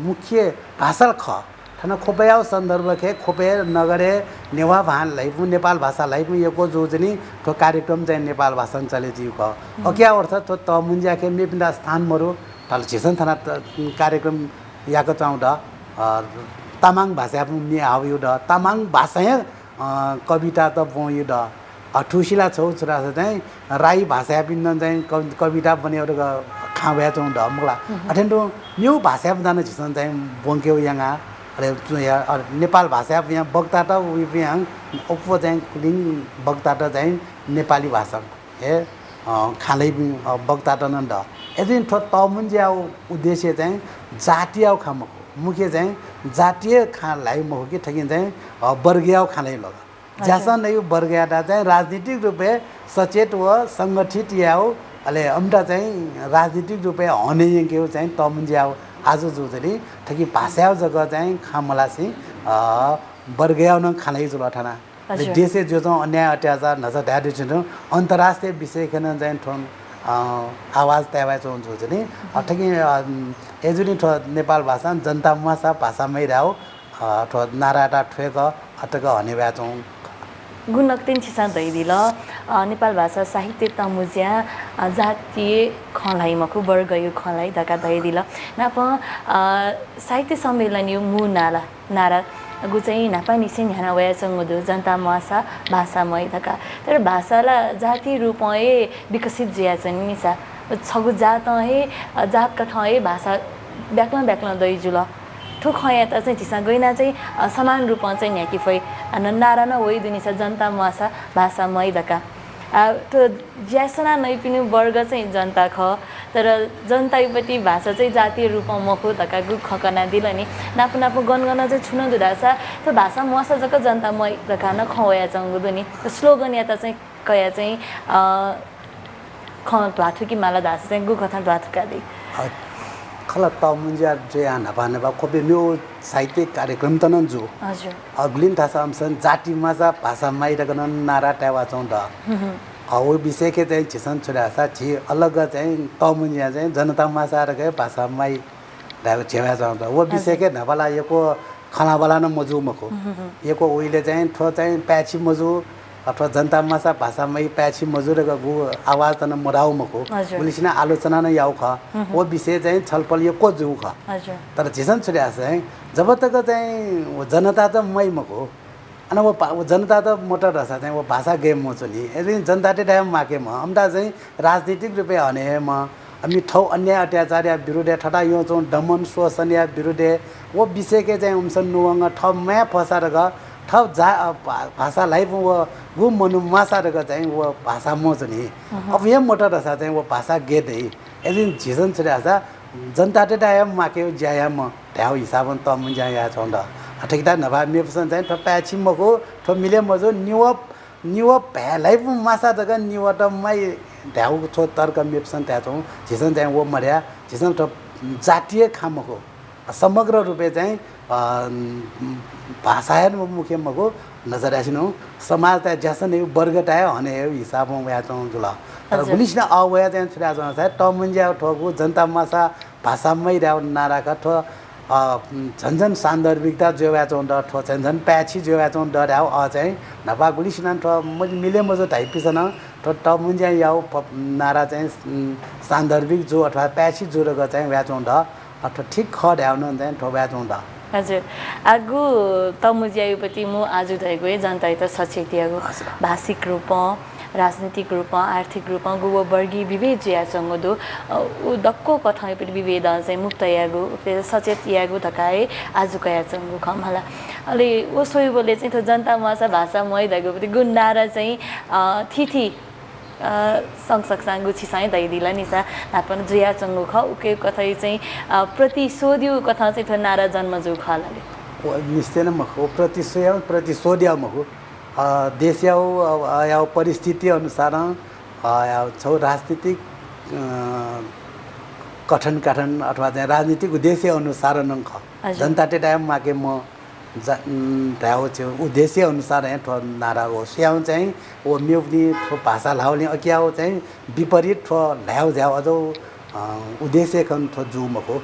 मुख्य भाषा ख थाना खोपेयाव संदर्भ के खोपे नगरे नेवा भान लाइपु नेपाल भाषा लाइपु यको जोजनी तो कार्यक्रम चाहिँ नेपाल भाषा चले जीव क अक्या अर्थ तो तमुज्या के मेपिन्दा स्थान मरु तल छिसन थाना कार्यक्रम याको चाउँदा तामाङ भाषा पनि आयो द तामाङ भाषा कविता त बोयो द ठुसिला छौ छोरा चाहिँ राई भाषा पिन्न चाहिँ कविता बन्यो खाव्या चाउँ द मुला अठेन्डो न्यू भाषा जान छिसन चाहिँ बोंक्यौ याङा अरे नेपाल भाषा यहाँ बक्ता त यहाँ उप चाहिँ कुलिङ बक्ता त चाहिँ नेपाली भाषा हे खालै बक्ता त नन्द यदि तमुज्या उद्देश्य चाहिँ जातीय खामको मुख्य चाहिँ जातीय खालाई महो कि ठकिन चाहिँ वर्गीय खालै लग ज्यासन नै वर्गीयता चाहिँ राजनीतिक रूपे सचेत व संगठित याओ अले अम्टा चाहिँ राजनीतिक रूपे हने के चाहिँ तमुज्या आज जो चाहिँ ठकी भाषा जगह चाहिँ खामलासी वर्गीय न खानै जुल ठाना देशे जो चाहिँ अन्याय अत्याचार नजर ध्यान दिनु अन्तर्राष्ट्रिय विषय खेन चाहिँ ठोन आवाज त्यावाय चोन जो चाहिँ ठकी एजुनी ठो नेपाल भाषा जनता भाषा भाषामै राव ठो नाराटा ठेक अटक हनेवा चोन गुणक्तिन छिसा दैदिल नेपाल भाषा साहित्य तमुज्या जातीय खलाई मखु वर्गयो खलाई धका दैदिल नाप साहित्य सम्मेलन यो मु नारा गु चाहिँ नापा निसे न्याना वया संगुदु जनता भाषा भाषामय धका तर भाषाला जातीय रूपए विकसित जिया चाहिँ निसा छगु जात हे जात कथा हे भाषा व्याकरण दैजुल ठो खया त चाहिँ छिसा गइना चाहिँ समान रूपमा चाहिँ न्याकी फै नारा न होइ दुनिसा जनता भाषा भाषामय धका तो ज्यासना नै पनि वर्ग चाहिँ जनता ख तर जनतापट्टि भाषा चाहिँ जातीय रूपमा मखो धका गु खकना दिल नि नापु नापु गनगन चाहिँ छुन दुदासा तो भाषा मसा जक जनता मय धका न खवया चंगुदु नि स्लोगन या त चाहिँ कया चाहिँ ख ध्वाथुकी माला दास चाहिँ गु कथा ध्वाथुका दे खला तमुज्या जे नभा नभा खोपे म्यो साहित्यिक कार्यक्रम त न जो हजुर अग्लिन थासा हमसन जाति मासा भाषा माइरकन नारा ट्यावा चौँ द वो विषय के चाहिँ छिसन छोरा छि अलग चाहिँ तमुज्या चाहिँ जनता मासा र के भाषा माइ ढाउ छेवा चौँ द वो विषय के नभला यको खनावाला न मजु मको यको ओइले चाहिँ ठो चाहिँ प्याछि मजु अथवा जनता मासा भाषामै प्याछि मजुर गु आवाज त न मराउ मको पुलिसना आलोचना न याउ ख वो विषय चाहिँ छलफल यो को जु ख तर झिसन छुर्या चाहिँ जब तक चाहिँ जनता त मै मको अनि वो जनता त मोटर रसा चाहिँ वो भाषा गेम म चुनी यदि जनता टे टाइम माके म अमदा चाहिँ राजनीतिक रूपे हने म हामी ठौ अन्याय अत्याचार या विरुद्ध ठटा यो चौ दमन शोषण या विरुद्ध वो विषय के चाहिँ उमसन नुवंग ठौ मैं फसा रग ठौ जा भाषा लाई वो मनु मासा रग चाहिँ वो भाषा म चुनी अब ये मोटर रसा चाहिँ वो भाषा गे दे यदि झिजन छरे आसा जनता टे टाइम माके ज्याया म ढ्याउ हिसाबन त म ज्याया छौं द ठिकदा नभा मेपसन चाहिँ ठप्पा छिमको ठो मिले मजो निव भ्यालाई मासा दग निव त मै ढ्याउ छो तर्क मेपसन त्या छौं झिसन चाहिँ वो मर्या झिसन त जातीय खामको समग्र रूपे चाहिँ भाषा मुख्य मको नजर आसिनु समाज त्या जसन वर्गटाय हने हिसाबमा वया छौं जुल तर गुलिसना अवया चाहिँ छुरा छौं छ त मुन्ज्या ठोको जनता मासा भाषामै राउ नाराका ठो झन्झन सान्दर्भिकता जोया चौं द ठो झन्झन प्याछि जोया चौं द राउ चाहिँ नभा गुलिसना ठो मिले मजो धाइपिसन ठो त मुन्ज्या याउ नारा चाहिँ सान्दर्भिक जो अथवा प्याछि जोरग चाहिँ व्या चौं द ठो ठिक ख ढ्याउन चाहिँ ठो व्या चौं द हजुर आगु तमुज्यायुपति मु आज धैगु जनता त सचेत यागु भाषिक रूपमा राजनीतिक रूपमा आर्थिक रूपमा गुव वर्गीय विभेद ज्यासँग दो उ दक्को कथाय पनि विभेद चाहिँ मुक्त यागु सचेत यागु धकाए आज कयासँग खमला अले ओ सोइबोले चाहिँ त जनता मासा भाषा मै धगु पनि गुन्डारा चाहिँ थिथि संसकसांगु छिसाइ दैदिला निसा नापन ज्यासँग ख उके कथाय चाहिँ प्रतिशोध्य कथा चाहिँ थ नारा जन्म जु खलाले निश्चय न मखो प्रतिशोध्य मखो देश या परिस्थिति अनुसार छौ राजनीतिक कठन अथवा चाहिँ राजनीतिक उद्देश्य अनुसार नङ ख जनता टे टाइम माके म ढ्याउ छ उद्देश्य अनुसार ठो नारा हो स्याउ चाहिँ ओ मेउनी ठो भाषा लाउने अकियाउ चाहिँ विपरीत ठो ढ्याउ झ्याउ अझ उद्देश्य खन ठो जुमको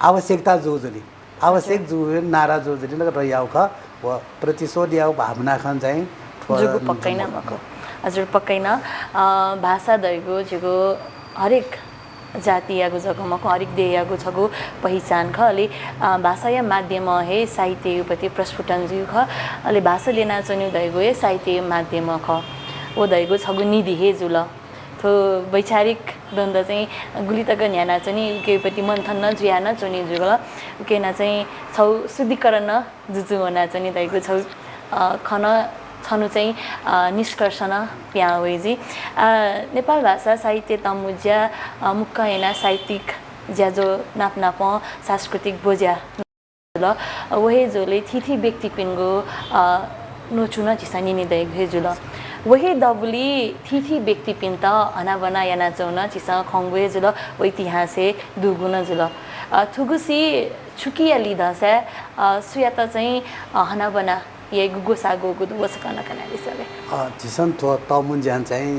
आवश्यकता जोजली आवश्यक जु नारा जोजली लग रयाउ ख व प्रतिशोध या भावना खान चाहिँ जुगु पक्कै न मको हजुर पक्कै न भाषा दैगो जुगु हरेक जाति यागु जगमको हरेक देयागु छगु पहिचान ख अले भाषा या माध्यम हे साहित्य उपति प्रस्फुटन जु ख अले भाषा लेना चन्यु दैगो हे साहित्य माध्यम ख ओ दैगो छगु निधि हे जुल थो वैचारिक द्वन्द चाहिँ गुलितक न्याना चाहिँ केपति मन्थन न जुयाना चोनी जुगल केना चाहिँ छौ शुद्धिकरण जुजु होना चाहिँ दैगु छौ खन छनु चाहिँ निष्कर्षण प्यावेजी नेपाल भाषा साहित्य तमुज्या मुक्का हेना साहित्यिक ज्याजो नापनाप सांस्कृतिक बोज्या ल वहे जोले थिथि व्यक्ति पिन्गो नोचुना चिसानी नि दैगु हे जुल वही दबुली थिथि व्यक्ति पिन्त अनाबना याना चौना चिसा खंगवे जुल ऐतिहासे दुगुना जुल थुगुसी छुकिया लिदासे सुयात चाहिँ हनाबना ये गुगुसा गोगु वसकन कनाली सबे चिसन तो तमुन्ज्यान चाहिँ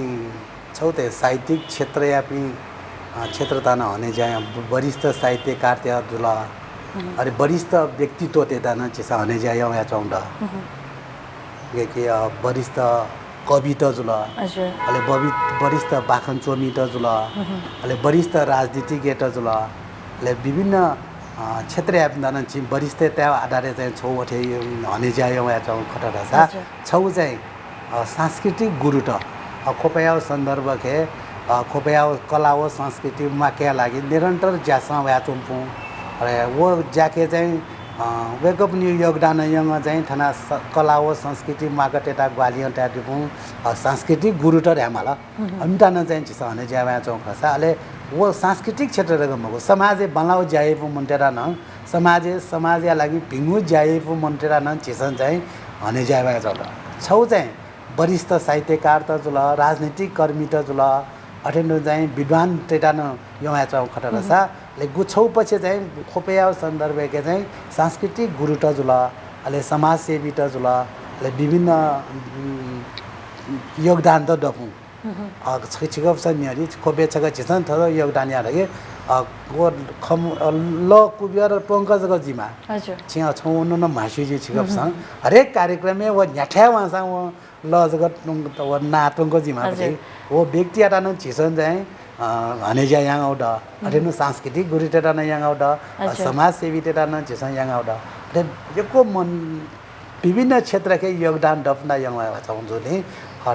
छौते साहित्यिक क्षेत्र या पनि क्षेत्र तना हने जाय वरिष्ठ साहित्यकार त्या जुल अरे वरिष्ठ व्यक्तित्व तेता न चिसा हने जाय या चौंड के वरिष्ठ कवि त जुल अले वरिष्ठ बाखन चोमी त जुल अले वरिष्ठ राजनीतिज्ञ त जुल अले विभिन्न क्षेत्र यापन चाहिँ वरिष्ठ त्या आधारे चाहिँ छौ अथे हने जाय या चौ खटरसा छौ चाहिँ सांस्कृतिक गुरु त खोपयाव सन्दर्भ के खोपयाव कला व संस्कृति मा के लागि निरन्तर ज्यासा या चुम्पु अरे वो ज्याके चाहिँ वेकअप न्यू योगदान यङ चाहिँ थाना कला व संस्कृति मागटेटा ग्वालियर ट्याटिपु सांस्कृतिक गुरु त र्यामाला अमितान चाहिँ छिस हने ज्यावा चौ खसा अले वो सांस्कृतिक क्षेत्र रगमको समाजे बनाउ जाएपु मन्टेरा न समाज या लागि भिंगु जाएपु मन्टेरा न छिसन चाहिँ हने ज्यावा चौ छौ चाहिँ वरिष्ठ साहित्यकार त जुल राजनीतिक कर्मी त जुल अटेन्डो चाहिँ विद्वान तेटा न यमा चौ खटरसा ले गुछौ पछि चाहिँ खोपया सन्दर्भ के चाहिँ सांस्कृतिक गुरु त जुल अले समाज सेवी त जुल अले विभिन्न योगदान त दपु छिगप छ निहरी खोपे छक छिसन थ योगदान या लगे वो खम ल कुबियर पंकज गजिमा हजुर छिया छौ न मासुजी छिगप छ हरेक कार्यक्रम में वो न्याठ्या वासा वो ल जगत वो नाटंग जिमा चाहिँ वो व्यक्ति आटा न छिसन चाहिँ हने जा yang out da adenu सांस्कृतिक गुरु तेटा न yang out da समाज सेवी तेटा न छिसन yang out da de यको मन विभिन्न क्षेत्र के योगदान डपना यंग चाहूँजोले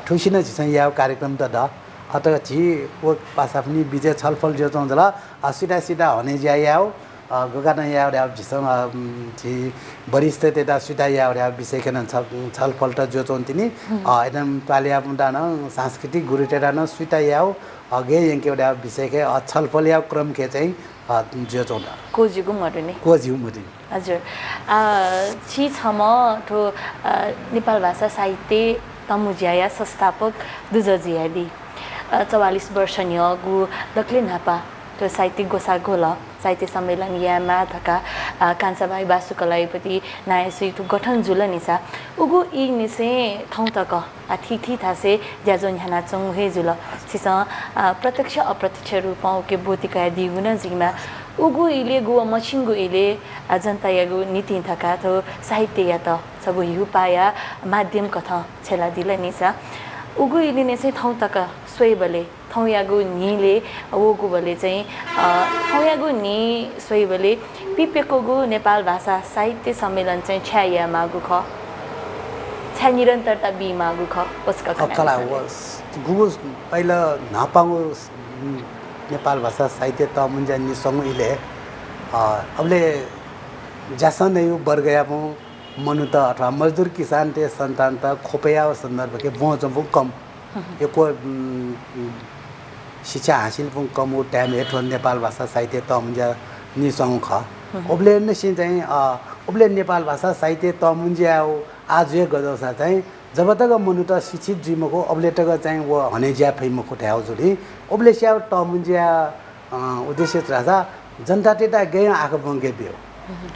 ठुसिन छिसन या कार्यक्रम त द अत छि वो पासाफनी विजय छलफल जो चाहूँजला सीधा सीधा हने जायाओ गगाना या जिसन छि वरिष्ठ तेता सीधा या विषय के छलफल त जो चाहन्तिनी एकदम पालिया मुंडा न सांस्कृतिक गुरुटेरा न सीधा याओ अगे यंके एउटा विषय के छलफल या क्रम के चाहिँ जो चाहन्दा कोजिगु मरुने कोजिगु मरुने हजुर छि छम ठो नेपाल भाषा साहित्य तमुज्याया संस्थापक दुजजियादी 44 वर्ष न्यगु दक्ले नापा तो साहित्यिक गोसागोल साहित्य सम्मेलन यामा थका कान्छाबाई बासुकलाईपति नायसुई ठु गठन जुल निसा उगु इ निसे ठौ तक थिथि थासे ज्याजो न्याना चंग हे जुल छिस प्रत्यक्ष अप्रत्यक्ष रूपमा के बोतिका दिगुन जिमा उगु इले गु मछिंगु इले जनता यागु नीति थका थो साहित्य या त सबु युपाया माध्यम कथा छेला दिले निसा उगु इले नेसे ठौ तक सोइबले थौयागु नीले ओगु बले चाहिँ थौयागु नी सोइबले पिपेकोगु नेपाल भाषा साहित्य सम्मेलन चाहिँ छ्याया मागु ख छ्या निरन्तरता बी मागु ख उसका कला गुगु पहिला नापाङु नेपाल भाषा साहित्य त मुन्जा नि समुइले अबले जासन यो वर्गया पु मनु त अथवा मजदुर किसान ते सन्तान त खोपया सन्दर्भ के बोजबु कम एको शिक्षा हासिल पनि कम हो टाइम हेठो नेपाल भाषा साहित्य त मुन्जा निसंग ख ओबले नसिन चाहिँ ओबले नेपाल भाषा साहित्य त मुन्जा हो आज ये गजौसा चाहिँ जब तक मनु त शिक्षित जिमको ओबले तक चाहिँ वो हने ज्या फैमको ठ्याउ जोडी ओबले स्या त मुन्जा उद्देश्य राजा जनता तेता गए आको बंगे बियो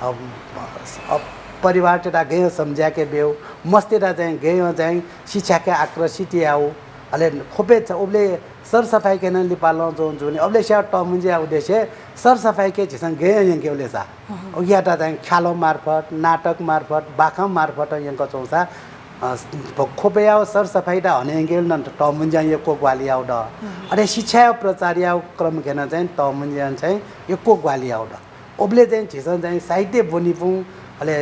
अब परिवार तेता गए समझा के बियो मस्तेटा चाहिँ गए चाहिँ शिक्षा के आकर्षित आओ अले खोपे छ ओबले सरसफाई के न लिपालो जोनी ओबले स्या त मुन्जा उद्देश्य सरसफाई के छिसन गए यंके ओले सा ओयाटा चाहिँ ख्यालो मार्फत नाटक मार्फत बाखम मार्फत यंको चौसा खोपया सरसफाई दा हने गेल न त मुन्जा यको ग्वाली आउ द अरे शिक्षा प्रचार या क्रम केन चाहिँ त मुन्जा चाहिँ यको ग्वाली आउ द ओबले चाहिँ छिसन चाहिँ साहित्य बोनिपु अले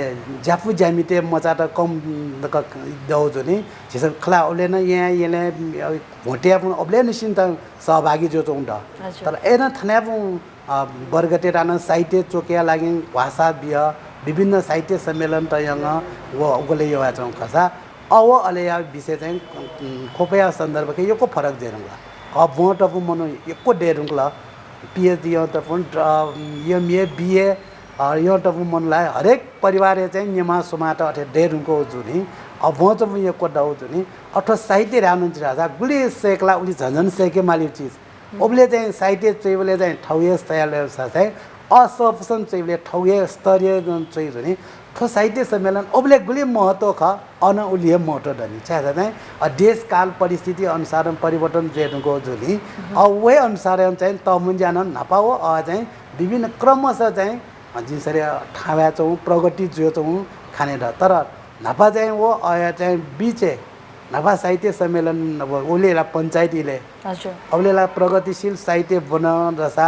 जाफु जामिते मचा त कम दौ जोनी छिसन खला ओले न यहाँ यले भोटिया पु ओबले निसिन त सहभागी जो चौं द तर एन थन्या पु वर्गटेरा न साहित्य चोकिया लागि भाषा बिय विभिन्न साहित्य सम्मेलन त यंग वो ओगले यवा चौं खसा अव अले या विषय चाहिँ खोपया सन्दर्भ के यको फरक देरुंगा अब वोट अब मनो यको देरुंगला पीएचडी त पनि एमए बीए यो त मनलाई हरेक परिवार चाहिँ निमा सुमाट अथे देरुंको जुनी अब वो त यको दउ जुनी अथवा साहित्य रानुन्छ राजा गुली सेकला उली झन्झन सेके माली चीज ओबले चाहिँ साहित्य चैबले चाहिँ ठौये तयार चाहिँ असफसन चैबले ठौये स्तरीय चाहिँ जुनी थो साहित्य सम्मेलन ओबले गुली महत्व ख अन उलिए महत्व दनी छ चाहिँ देश काल परिस्थिति अनुसार परिवर्तन जेनुको जुली वे अनुसार चाहिँ तमुन्जान नपाओ चाहिँ विभिन्न क्रमशः चाहिँ जिसरी ठावा चौं प्रगति जो चौं खाने द तर नपा चाहिँ वो चाहिँ बीचे नपा साहित्य सम्मेलन अब ओलेला पञ्चायतीले हजुर ओलेला प्रगतिशील साहित्य बन रसा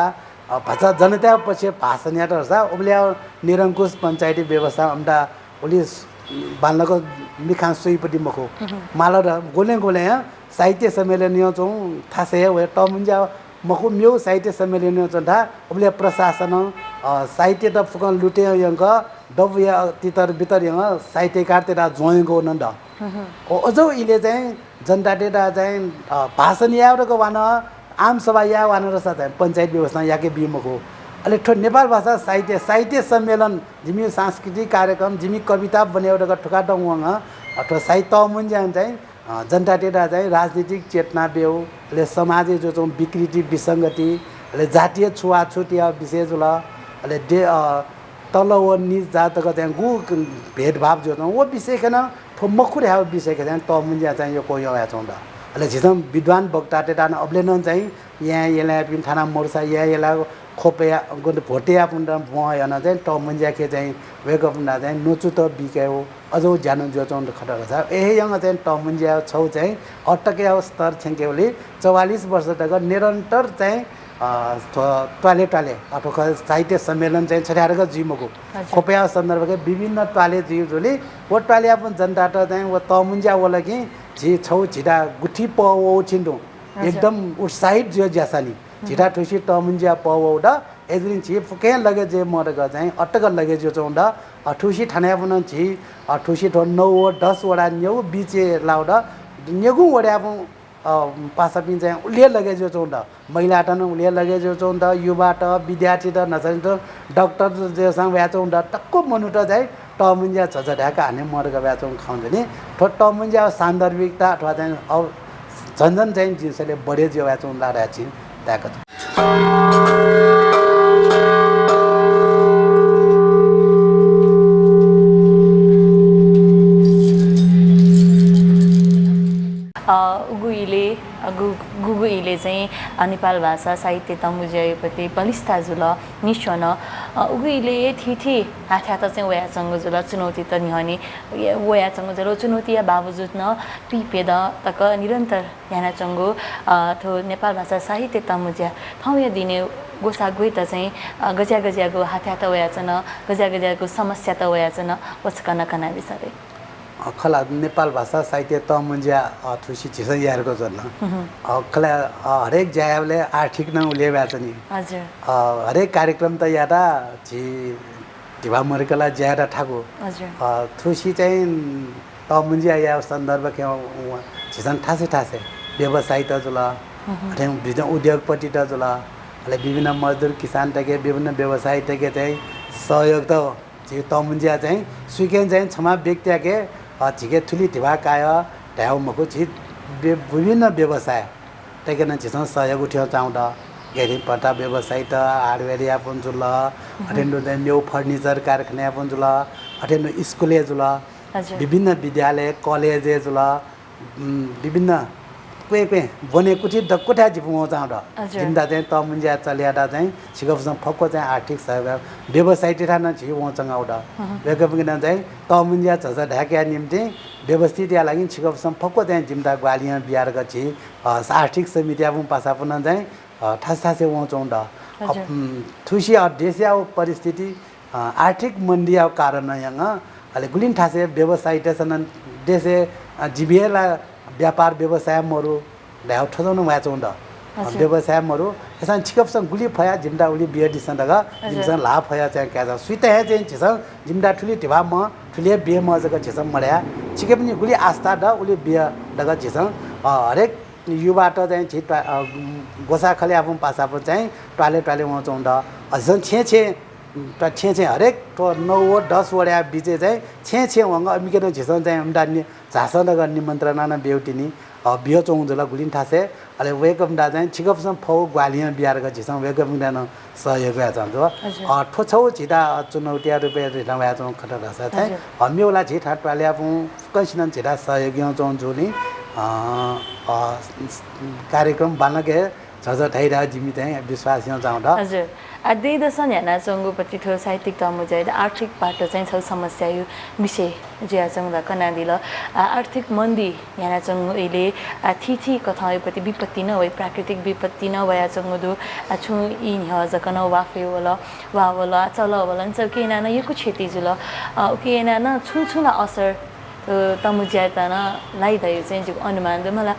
भाषा जनता पछि भाषण या रसा ओले निरंकुश पञ्चायती व्यवस्था अम्दा ओले बाल्नको मिखान सोइपटी मखो माला र गोले गोले साहित्य सम्मेलन यो चौं थासे वे तमुन्जा मखो म्यौ साहित्य सम्मेलन यो चौं था ओले प्रशासन साहित्य त फुकन लुटे यंग डब या तितर बितर यंग साहित्यकार तेरा जोयगो नन्द ओ अझौ इले चाहिँ जनता तेरा चाहिँ भाषण यावको वान आम सभा या वान रसा चाहिँ पञ्चायत व्यवस्था याके बिमको अले ठो नेपाल भाषा साहित्य सम्मेलन जिमी सांस्कृतिक कार्यक्रम जिमी कविता बनेउडका ठुका डंगङ अथवा साहित्य मुन्जान चाहिँ जनता तेरा चाहिँ राजनीतिक चेतना बेउ ले समाज जो चाहिँ विकृति विसंगति ले जातीय छुवाछुत या विशेष ल अले तल व निज जातको चाहिँ गु भेदभाव जो चाहिँ वो विषय केन ठो मखुर हा विषय के चाहिँ त मुन्जा चाहिँ यो कोही या चौंदा अले जिसम विद्वान वक्ता तेटा न अबले न चाहिँ यहाँ यला पिन थाना मोर्चा या यला खोपया गुन भोटिया पुन भयन चाहिँ त मुन्जा के चाहिँ वेक अप ना चाहिँ नोचु त बिक्यो अझौ जानु जो चौं खटक छ ए यंग चाहिँ त मुन्जा छौ चाहिँ अटके स्तर छेकेले 44 वर्ष तक निरन्तर चाहिँ ट्वाले अथवा साहित्य सम्मेलन चाहिँ छड्याएर जिमको खोप्या सन्दर्भकै विभिन्न ट्वाले जिउले वो ट्वाले अपन जनता चाहिँ वो तमुन्ज्या वाला कि झी छौ झिटा गुठी पौ छिन्दो एकदम उत्साहित जो ज्यासानी झिटा ठुसी तमुन्ज्या पौ ड एजरिन छि फुके लगे जे मरग चाहिँ अटक लगे जो चौंड ठुसी ठाने अपन छि ठुसी 9 10 वडा न्यौ बिचे लाउड न्यगु वडा पासापिन चाहिँ उले लगे जो चौंड महिला टन उले लगे जो चौंड युवा ट विद्यार्थी त नसरी त डाक्टर जे सँग व्या चौंड टक्को मनुट चाहिँ टमुन्ज्या झझढाका हाने मरग व्या चौं खाउँछ नि टमुन्ज्या सान्दर्भिकता अथवा चाहिँ झन्झन चाहिँ जिसले बढे जो व्या चौं लाडा छिन् त्याको गुगुइले चाहिँ नेपाल भाषा साहित्य तमुज्याप्रति बलिष्ठा जुल निश्चन उगुइले थिथि हाथ्यात चाहिँ वयासँग जुल चुनौती त निहने वयासँग जुल चुनौती बावजुद न पिपेद तक निरन्तर याना चंगो थो नेपाल भाषा साहित्य तमुज्या ठाउँ दिने गोसा गई त चाहिँ गज्यागो हाथ्यात वयाचन गज्यागो समस्या त वयाचन वचकन कना विसरे खला नेपाल भाषा साहित्य तमुन्ज्या थुसी छिस यारको जन खला हरेक ज्याले आर्थिक न उले व्याच नि हजुर हरेक कार्यक्रम त यादा झि ढिवा मरकला ज्यादा ठाको हजुर थुसी चाहिँ तमुन्ज्या या सन्दर्भ के छिसन ठासे व्यवसाय त जुल अथे उद्योगपति त जुल अले विभिन्न मजदुर किसान तके विभिन्न व्यवसाय तके चाहिँ सहयोग त झि तमुन्ज्या चाहिँ स्वीकेन चाहिँ क्षमा व्यक्ति के झिके थुली ढिवा काय ढ्याउ मको झि विभिन्न व्यवसाय तके झिसँग सहयोग उठ्यो चाउँद घेरी पट्टा व्यवसाय त हार्डवेयर यापन जुल अटेन्डो चाहिँ न्यू फर्निचर कारखाना यापन जुल अटेन्डो स्कुले जुल विभिन्न विद्यालय कलेज जुल विभिन्न क्वे बने कुठी डक्कोठा जिपुङ चाउँद जिम्दा चाहिँ तमुन्ज्या चल्याटा चाहिँ छिगपसँग फक्को चाहिँ आर्थिक सहयोग व्यवसाय टिठा न छि वचङ आउड व्यक्तिगत चाहिँ तमुन्ज्या झझ ढाक्या निम्ति व्यवस्थित या लागि छिगपसँग फक्को चाहिँ जिम्दा ग्वालिया बिहार गछि आर्थिक समिति आफू पासा पुन चाहिँ ठासे वचौँड थुसी देशिया परिस्थिति आर्थिक मन्दिया कारण यङ अले गुलिन ठासे व्यवसाय टेसन देशे जीविएला व्यापार व्यवसाय मरु ढ्याउ ठोजाउनु व्याचौँड व्यवसायहरू यसमा छिकपसँग गुली फया जिम्दा उली बिएडिसन दगा जिमसँग ला फया चाहिँ क्या सुइते है चाहिँ छिसँग जिम्दा ठुली ढिवा म ठुली बिहे म जग छिसँग मर्या छिके पनि गुली आस्था द उली बिहे दगा छिसँग हरेक युबाट चाहिँ छि गोसा खले आफू पासापो चाहिँ टाले म चौँड अझ छे हरेक 9 10 वडा बिचे चाहिँ छे वंग अमिकेनो झिसन चाहिँ उमदा झासन दगा निमन्त्रणा न बेउटिनी बियो चौँजुला गुलिन ठासे अले वेकम डा चाहिँ छिगपसँग फौ ग्वालिया बिहार गजिसं वेकम डान सहयोग या चाहन्छु ठोछौ छिटा चुनौतिया रुपे रिटा या चौ खटा रसा चाहिँ हमियोला छिटा पाले आफू कसिन छिटा सहयोग या चौँजु नि कार्यक्रम बानके झझ ठाइरा जिमी चाहिँ विश्वास या चाहन्दा हजुर आदि दसन याना चंगुपति थो साहित्यिक तमुजय आर्थिक बाटो चाहिँ छ समस्या यो विषय जिया चंग कना दिल आर्थिक मन्दी याना चंगुले थिथि कथायपति विपत्ति न होइ प्राकृतिक विपत्ति न वया चंगुदु छु इ ह जकन वाफे वला वावला चल वलन चकेना न यको क्षति जुल ओकेना न छुछुला असर तमुजय तना लाइदयो चाहिँ जो अनुमान द मला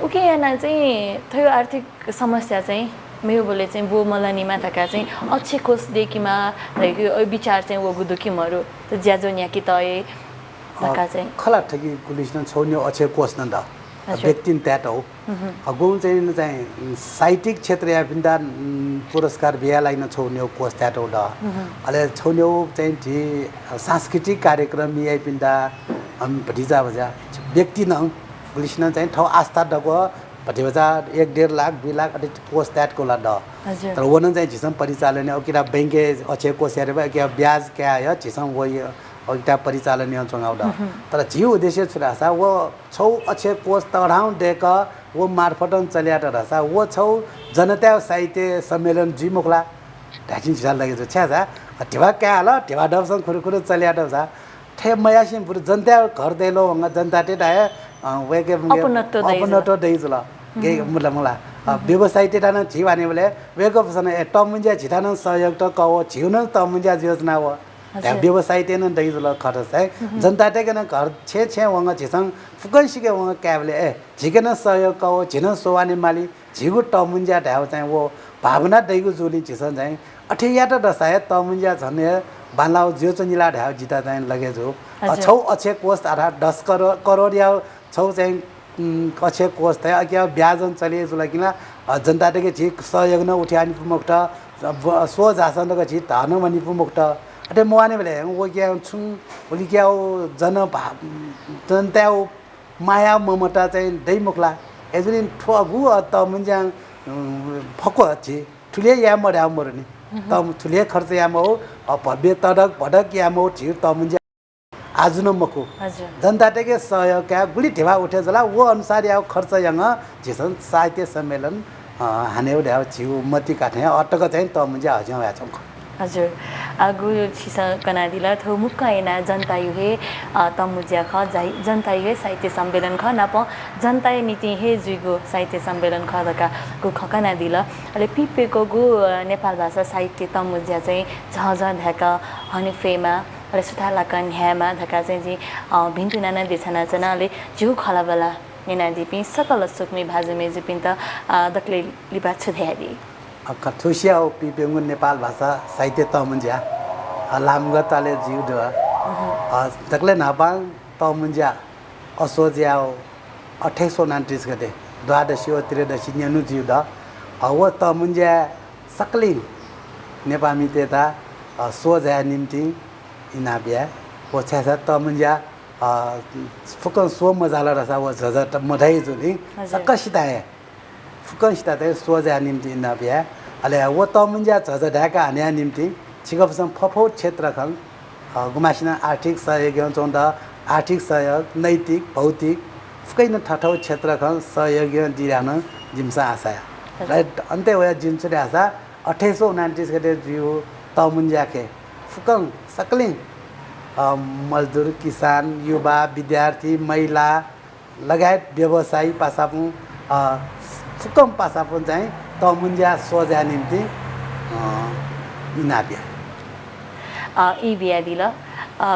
ओकेना चाहिँ थयो आर्थिक समस्या चाहिँ मेरो बोले चाहिँ वो मलानीमा तका चाहिँ अच्छे कोस देखिमा विचार चाहिँ वो गुदुकिमहरु त ज्याजो न्याकी तय तका चाहिँ खला ठगी गुलिसन छोन्यो अच्छे कोस न द व्यक्तिन त्याट हो अगुन चाहिँ साहित्यिक क्षेत्र या बिन्दा पुरस्कार बिया लाइन छोन्यो कोस त्याट हो द अले छोन्यो चाहिँ जी सांस्कृतिक कार्यक्रम यही बिन्दा हम भटिजा बजा व्यक्ति न गुलिसन चाहिँ ठौ आस्था दगो भटिबजा 1.5 लाख 2 लाख अति कोस त्याट को ला द तर वनन चाहिँ झिसम परिचालन औ किरा बैंके अच्छे कोस यारे के ब्याज क्या है झिसम वो औटा परिचालन या चंगाउड तर जीव उद्देश्य छुरासा वो छौ अच्छे कोस तढाउ देक वो मार्फतन चल्याट रसा वो छौ जनता साहित्य सम्मेलन जी मुखला ढाकिन झिसाल लगे छ छ्या ढिवा क्या हला ढिवा डबसँग खुरखुर चल्याट छ ठे मयासिम पुरो जनता घर देलो भन्गा जनता टेटा है वेके अपनत्व दै जुल गे मुला व्यवसाय टेटान झी भने बोले वेगो सन ए टमुन्जा झिटान सहयोग त कहो झिउन टमुन्जा योजना व त्या व्यवसाय टेन दैजुल खरस है जनता टेकन घर छे छे वंग झिसंग फुकन सिके वंग क्याबले ए झिकेन सहयोग कहो झिन सोवाने माली झिगु टमुन्जा ढ्याउ चाहिँ वो भावना दैगु जुली झिसन चाहिँ अठिया त दसाय टमुन्जा झने बालाउ जियो चनिला ढ्याउ जिता चाहिँ लगे जो छौ अच्छे कोस्ट आधा 10 करोड या छौ चाहिँ अच्छे कोस्ट है क्या ब्याजन चलिए जुला किना जनता टेके झि सहयोग न उठ्यानि मुक्त सो जासन ग झि धान मनि मुक्त अटे मुआने बेले वो क्या छु ओली क्या जन जनता माया ममता चाहिँ दै मुखला एजुलिन ठगु त मुन्जाङ फको झि ठुले या मड्या मरनी त ठुले खर्च या मौ भव्य तडक भडक या मौ झि त मुन्जा आज न मको जनता टेके सहयोग क्या गुली ढेवा उठे जला वो अनुसार या खर्च यंग झिसन साहित्य सम्मेलन हाने ढ्याउ झिउ मती काठे अटक चाहिँ त मुन्जा हज्या या छौ हजुर आगु छिस कनादिला थो मुक्कायना जनता युहे तमुज्या ख जाई जनता युहे साहित्य सम्मेलन ख नाप जनता नीति हे जुगो साहित्य सम्मेलन ख दका गु खकना दिला अले पिपेको गु नेपाल भाषा साहित्य तमुज्या चाहिँ झझ ढाका हनिफेमा अले सुथालाकन ह्यामा ढाका चाहिँ जी भिन्तु नाना देछना चनाले जु खलाबला नेना दिपि सकल सुकमी भाजुमे जुपिन त दक्ले लिबा छुध्यादी कथुसिया पिपेङ्गु नेपाल भाषा साहित्य तमुन्ज्या लामगताले जिउ द तकले नापाङ तमुन्ज्या असोज्या 2829 गते द्वादशी व त्रयोदशी न्यानु जिउ द व तमुन्ज्या सकलिन नेपामी तेता सोज्या निम्ति इनाबिया व छ्यासा तमुन्ज्या फुकन सो मजाला रसा व झझ मधाइ जुनि सकसिताए फुकनसित चाहिँ सोझा निम्ति नभ्या अले वो तमुन्जा झझ ढाका हान्या निम्ति छिगपसम फफौट क्षेत्रखल गुमासिन आर्थिक सहयोग चौँदा आर्थिक सहयोग नैतिक भौतिक फुकै ठठौ क्षेत्रखल सहयोग दिरान जिम्सा आशा राइट अन्त्य होया जिन्सुले आशा 2829 गते जिउ तमुन्जाके फुकन सकलिङ मजदुर किसान युवा विद्यार्थी महिला लगायत व्यवसायी पासापु फुकम पासापन चाहिँ तमुन्जा सोझा निम्ति इनाबिया ई बिया दिल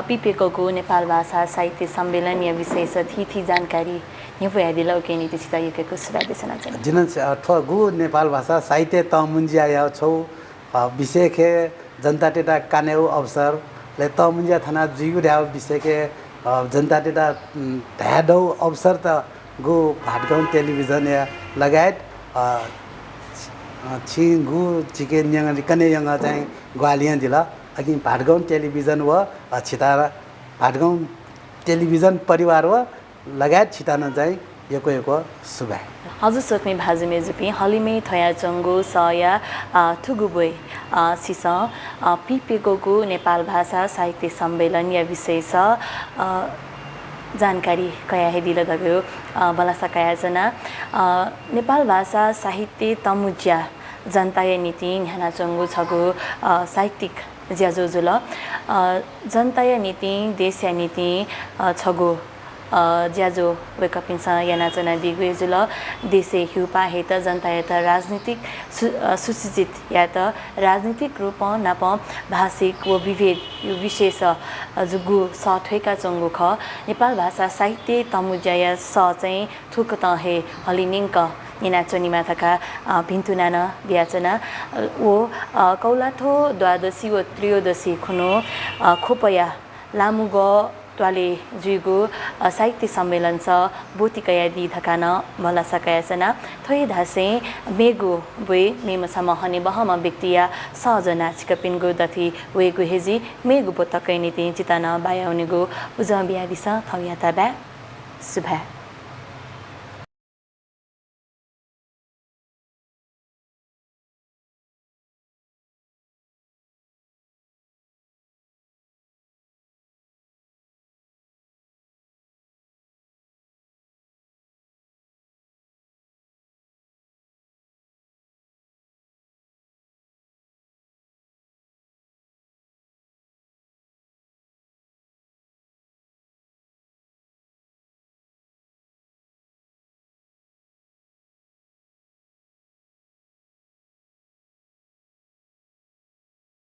पिपेको नेपाल भाषा साहित्य सम्मेलन या विशेष थी जानकारी यो भया दिल ओके नीति चाहिएको सुरा देशना चाहिँ जिन ठगु नेपाल भाषा साहित्य तमुन्जा या छौ विषय के जनता टेटा कानेउ अवसर ले तमुन्जा थाना जिगु ढ्याउ विषय के जनता टेटा ढ्याडौ अवसर त गो भाटगाउँ टेलिभिजन या लगायत छिगु चिकेन यङ कने यङ चाहिँ ग्वालिया दिला अघि भाटगाउँ टेलिभिजन व छितारा भाटगाउँ टेलिभिजन परिवार व लगायत छितान चाहिँ एको सुबाय हजुर सोक्ने भाजुमे जुपी हलिमे थया चंगो सया थुगुबोय सिस पिपेको नेपाल भाषा साहित्य सम्मेलन या विशेष जानकारी कया है दिल दग्यो बलासा कया जना नेपाल भाषा साहित्य तमुज्या जनता नीति न्याना चंगो छगो साहित्यिक ज्याजोजुल जनता नीति देश नीति छगो ज्याजो वेकपिन्सा यानाचना दिगुजुल देशे हुपा हेत जनता हेत राजनीतिक सुसूचित या त राजनीतिक रूप नाप भाषिक व विभेद यो विशेष जुगु सठेका चंगु ख नेपाल भाषा साहित्य तमुज्या स चाहिँ थुक त हे हलिनिंक निनाचनीमा थका भिन्तुनान व्याचना ओ कौलाथो द्वादशी व त्रयोदशी खुनो खोपया लामुग त्वाले जुगो साहित्य सम्मेलन छ बोतिकया दि धकान भला सकायसना थोय धासे मेगो वे मेमसम हने बहम व्यक्तिया सहजना चिकपिनगो दथि वेगो हेजी मेगो बोतकै नीति चिताना बायाउनेगो उज बियादिस थौयाता बा सुभा